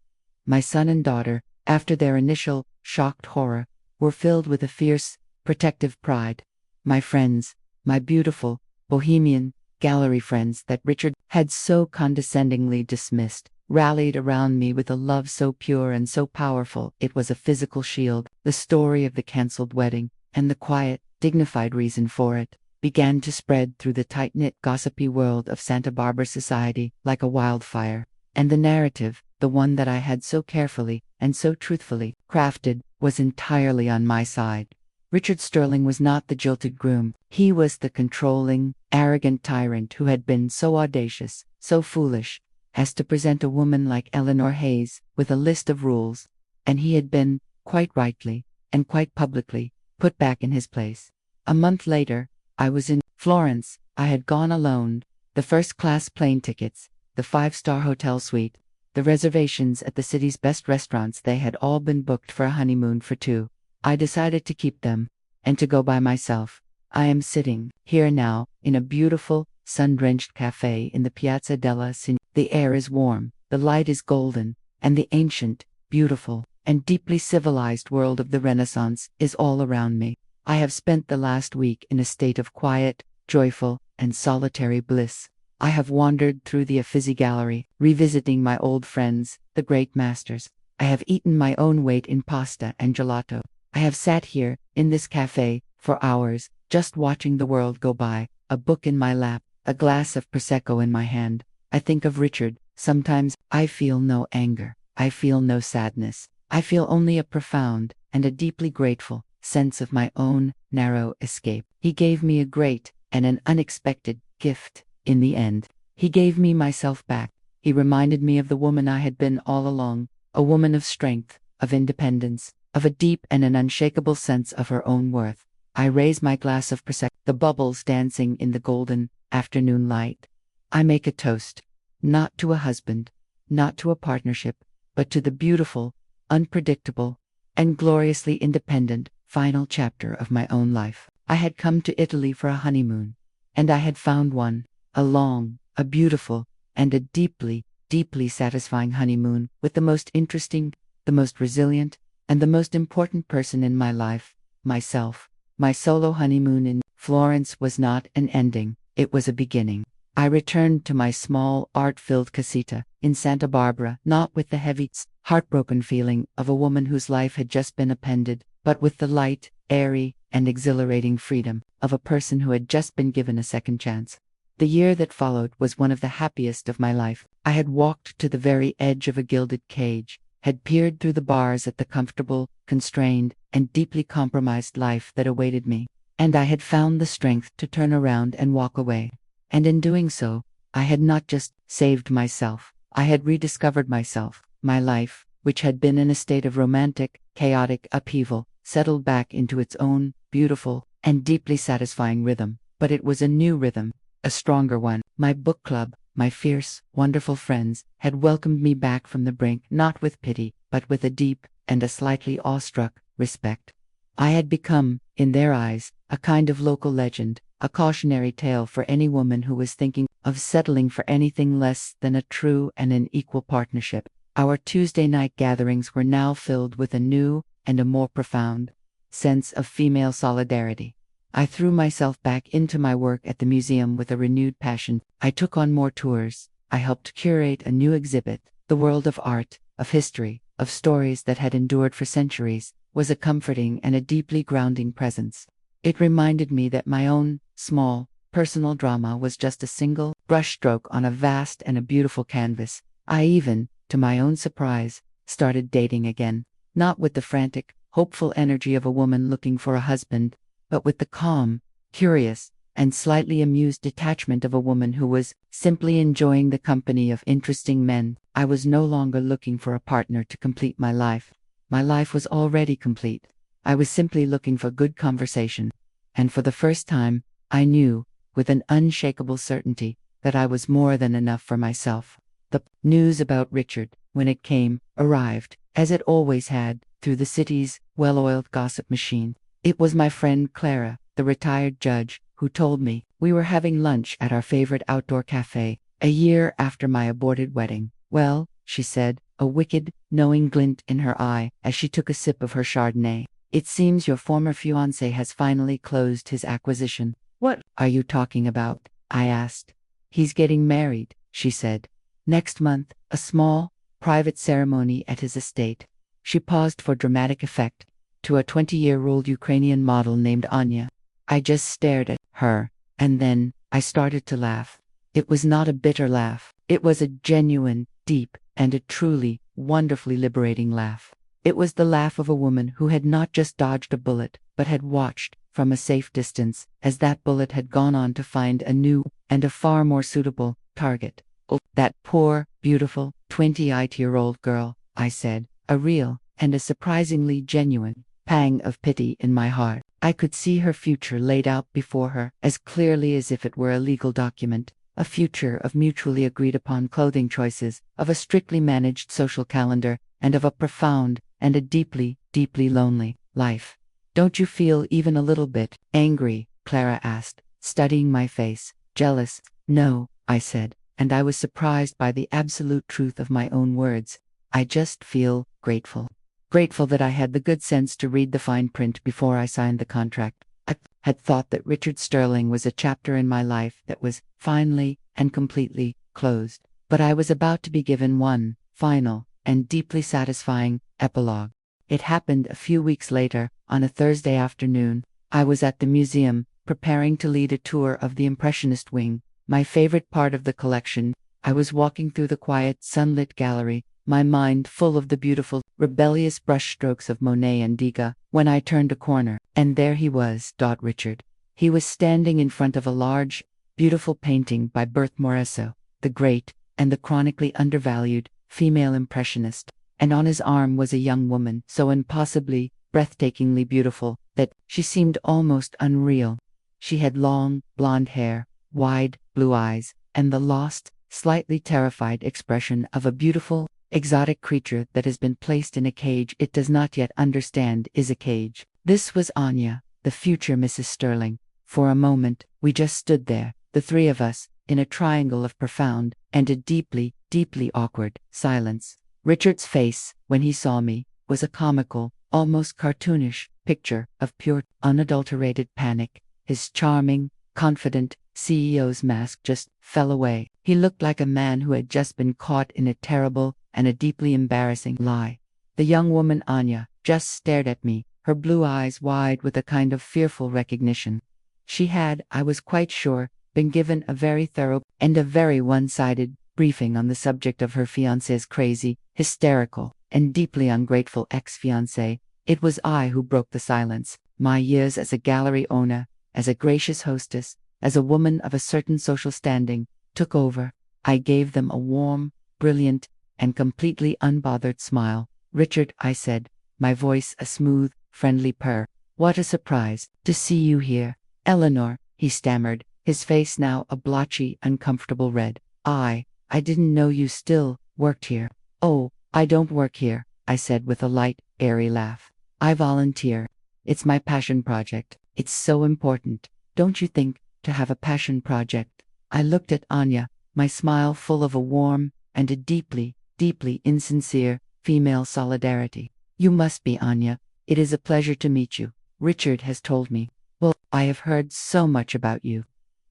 My son and daughter, after their initial, shocked horror, were filled with a fierce, protective pride. My friends, my beautiful, bohemian, gallery friends that Richard had so condescendingly dismissed, rallied around me with a love so pure and so powerful it was a physical shield. The story of the cancelled wedding, and the quiet, dignified reason for it, began to spread through the tight-knit, gossipy world of Santa Barbara society like a wildfire. And the narrative, the one that I had so carefully and so truthfully crafted, was entirely on my side. Richard Sterling was not the jilted groom. He was the controlling, arrogant tyrant who had been so audacious, so foolish, as to present a woman like Eleanor Hayes with a list of rules, and he had been, quite rightly, and quite publicly, put back in his place. A month later, I was in Florence. I had gone alone, the first-class plane tickets, the 5-star hotel suite, the reservations at the city's best restaurants. They had all been booked for a honeymoon for two. I decided to keep them, and to go by myself. I am sitting here now, in a beautiful, sun-drenched cafe in the Piazza della Signoria. The air is warm, the light is golden, and the ancient, beautiful, and deeply civilized world of the Renaissance is all around me. I have spent the last week in a state of quiet, joyful, and solitary bliss. I have wandered through the Uffizi Gallery, revisiting my old friends, the great masters. I have eaten my own weight in pasta and gelato. I have sat here, in this cafe, for hours, just watching the world go by, a book in my lap, a glass of Prosecco in my hand. I think of Richard. Sometimes I feel no anger. I feel no sadness. I feel only a profound, and a deeply grateful, sense of my own narrow escape. He gave me a great, and an unexpected, gift, in the end. He gave me myself back. He reminded me of the woman I had been all along, a woman of strength, of independence, of a deep and an unshakable sense of her own worth. I raise my glass of Prosecco, the bubbles dancing in the golden, afternoon light. I make a toast, not to a husband, not to a partnership, but to the beautiful, unpredictable, and gloriously independent, final chapter of my own life. I had come to Italy for a honeymoon, and I had found one, a long, a beautiful, and a deeply, deeply satisfying honeymoon with the most interesting, the most resilient, and the most important person in my life, myself. My solo honeymoon in Florence was not an ending, it was a beginning. I returned to my small, art-filled casita in Santa Barbara, not with the heavy, heartbroken feeling of a woman whose life had just been appended, but with the light, airy, and exhilarating freedom of a person who had just been given a second chance. The year that followed was one of the happiest of my life. I had walked to the very edge of a gilded cage, had peered through the bars at the comfortable, constrained, and deeply compromised life that awaited me, and I had found the strength to turn around and walk away. And in doing so, I had not just saved myself, I had rediscovered myself. My life, which had been in a state of romantic, chaotic upheaval, settled back into its own beautiful and deeply satisfying rhythm. But it was a new rhythm, a stronger one. My book club, my fierce, wonderful friends, had welcomed me back from the brink, not with pity, but with a deep, and a slightly awestruck, respect. I had become, in their eyes, a kind of local legend, a cautionary tale for any woman who was thinking of settling for anything less than a true and an equal partnership. Our Tuesday night gatherings were now filled with a new, and a more profound, sense of female solidarity. I threw myself back into my work at the museum with a renewed passion. I took on more tours. I helped curate a new exhibit. The world of art, of history, of stories that had endured for centuries, was a comforting and a deeply grounding presence. It reminded me that my own, small, personal drama was just a single brushstroke on a vast and a beautiful canvas. I even, to my own surprise, started dating again, not with the frantic, hopeful energy of a woman looking for a husband, but with the calm, curious, and slightly amused detachment of a woman who was simply enjoying the company of interesting men. I was no longer looking for a partner to complete my life. My life was already complete. I was simply looking for good conversation. And for the first time, I knew, with an unshakable certainty, that I was more than enough for myself. The news about Richard, when it came, arrived, as it always had, through the city's well-oiled gossip machine. It was my friend Clara, the retired judge, who told me. We were having lunch at our favorite outdoor cafe, a year after my aborted wedding. Well, she said, a wicked, knowing glint in her eye as she took a sip of her Chardonnay. It seems your former fiancé has finally closed his acquisition. What are you talking about? I asked. He's getting married, she said. Next month, a small, private ceremony at his estate. She paused for dramatic effect, to a 20-year-old Ukrainian model named Anya. I just stared at her, and then I started to laugh. It was not a bitter laugh. It was a genuine, deep, and a truly, wonderfully liberating laugh. It was the laugh of a woman who had not just dodged a bullet, but had watched, from a safe distance, as that bullet had gone on to find a new, and a far more suitable, target. Oh, that poor, beautiful, 28-year-old girl, I said, a real, and a surprisingly genuine, pang of pity in my heart. I could see her future laid out before her, as clearly as if it were a legal document, a future of mutually agreed-upon clothing choices, of a strictly managed social calendar, and of a profound, and a deeply, deeply lonely life. Don't you feel even a little bit angry? Clara asked, studying my face. Jealous? No, I said, and I was surprised by the absolute truth of my own words. I just feel grateful. Grateful that I had the good sense to read the fine print before I signed the contract. I had thought that Richard Sterling was a chapter in my life that was finally and completely closed. But I was about to be given one final and deeply satisfying epilogue. It happened a few weeks later, on a Thursday afternoon. I was at the museum, preparing to lead a tour of the Impressionist wing, my favorite part of the collection. I was walking through the quiet, sunlit gallery, my mind full of the beautiful, rebellious brushstrokes of Monet and Degas, when I turned a corner, and there he was, Richard. He was standing in front of a large, beautiful painting by Berthe Morisot, the great, and the chronically undervalued, female impressionist, and on his arm was a young woman, so impossibly, breathtakingly beautiful, that she seemed almost unreal. She had long, blonde hair, wide, blue eyes, and the lost, slightly terrified expression of a beautiful, exotic creature that has been placed in a cage it does not yet understand is a cage. This was Anya, the future Mrs. Sterling. For a moment, we just stood there, the three of us, in a triangle of profound, and a deeply, deeply awkward silence. Richard's face, when he saw me, was a comical, almost cartoonish, picture of pure, unadulterated panic. His charming, confident, CEO's mask just fell away. He looked like a man who had just been caught in a terrible and a deeply embarrassing lie. The young woman Anya just stared at me, her blue eyes wide with a kind of fearful recognition. She had, I was quite sure, been given a very thorough and a very one-sided briefing on the subject of her fiancé's crazy, hysterical, and deeply ungrateful ex-fiancé. It was I who broke the silence. My years as a gallery owner, as a gracious hostess, as a woman of a certain social standing, took over. I gave them a warm, brilliant, and completely unbothered smile. Richard, I said, my voice a smooth, friendly purr. What a surprise to see you here. Eleanor, he stammered, his face now a blotchy, uncomfortable red. I didn't know you still worked here. Oh, I don't work here, I said with a light, airy laugh. I volunteer. It's my passion project. It's so important, don't you think, to have a passion project? I looked at Anya, my smile full of a warm and a deeply, deeply insincere female solidarity. You must be, Anya. It is a pleasure to meet you. Richard has told me. Well, I have heard so much about you.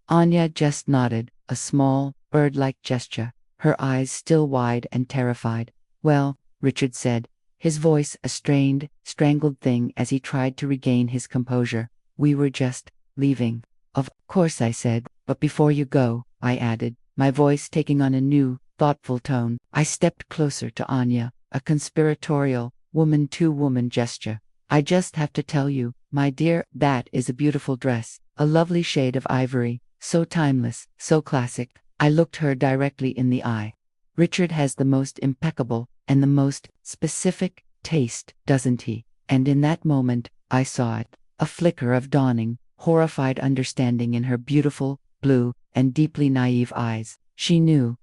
Anya just nodded, a small, bird-like gesture, her eyes still wide and terrified. Well, Richard said, his voice a strained, strangled thing as he tried to regain his composure. We were just leaving. Of course, I said, but before you go, I added, my voice taking on a new, thoughtful tone. I stepped closer to Anya, a conspiratorial, woman-to-woman gesture. I just have to tell you, my dear, that is a beautiful dress, a lovely shade of ivory, so timeless, so classic. I looked her directly in the eye. Richard has the most impeccable and the most specific taste, doesn't he? And in that moment, I saw it, a flicker of dawning, horrified understanding in her beautiful, blue, and deeply naive eyes. She knew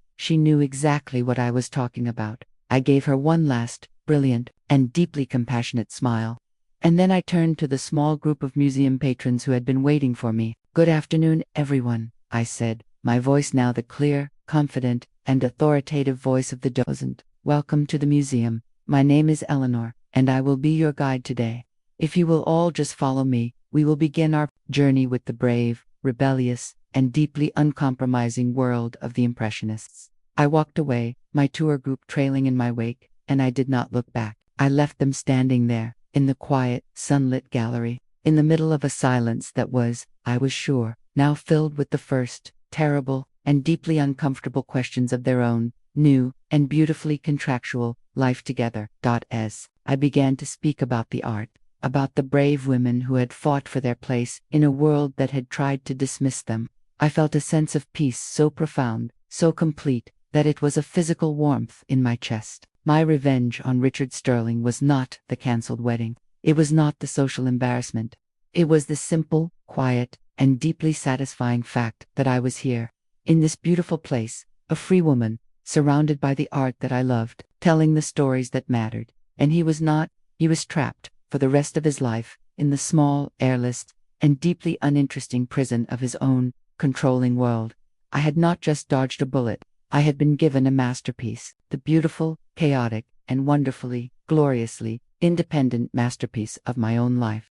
exactly what I was talking about. I gave her one last, brilliant, and deeply compassionate smile. And then I turned to the small group of museum patrons who had been waiting for me. Good afternoon, everyone, I said, my voice now the clear, confident, and authoritative voice of the docent. Welcome to the museum. My name is Eleanor, and I will be your guide today. If you will all just follow me, we will begin our journey with the brave, rebellious, and deeply uncompromising world of the Impressionists. I walked away, my tour group trailing in my wake, and I did not look back. I left them standing there, in the quiet, sunlit gallery, in the middle of a silence that was, I was sure, now filled with the first, terrible, and deeply uncomfortable questions of their own, new, and beautifully contractual, life together. As I began to speak about the art, about the brave women who had fought for their place in a world that had tried to dismiss them, I felt a sense of peace so profound, so complete, that it was a physical warmth in my chest. My revenge on Richard Sterling was not the cancelled wedding. It was not the social embarrassment. It was the simple, quiet, and deeply satisfying fact that I was here, in this beautiful place, a free woman, surrounded by the art that I loved, telling the stories that mattered. And he was not, he was trapped, for the rest of his life, in the small, airless, and deeply uninteresting prison of his own, controlling world. I had not just dodged a bullet. I had been given a masterpiece, the beautiful, chaotic, and wonderfully, gloriously, independent masterpiece of my own life.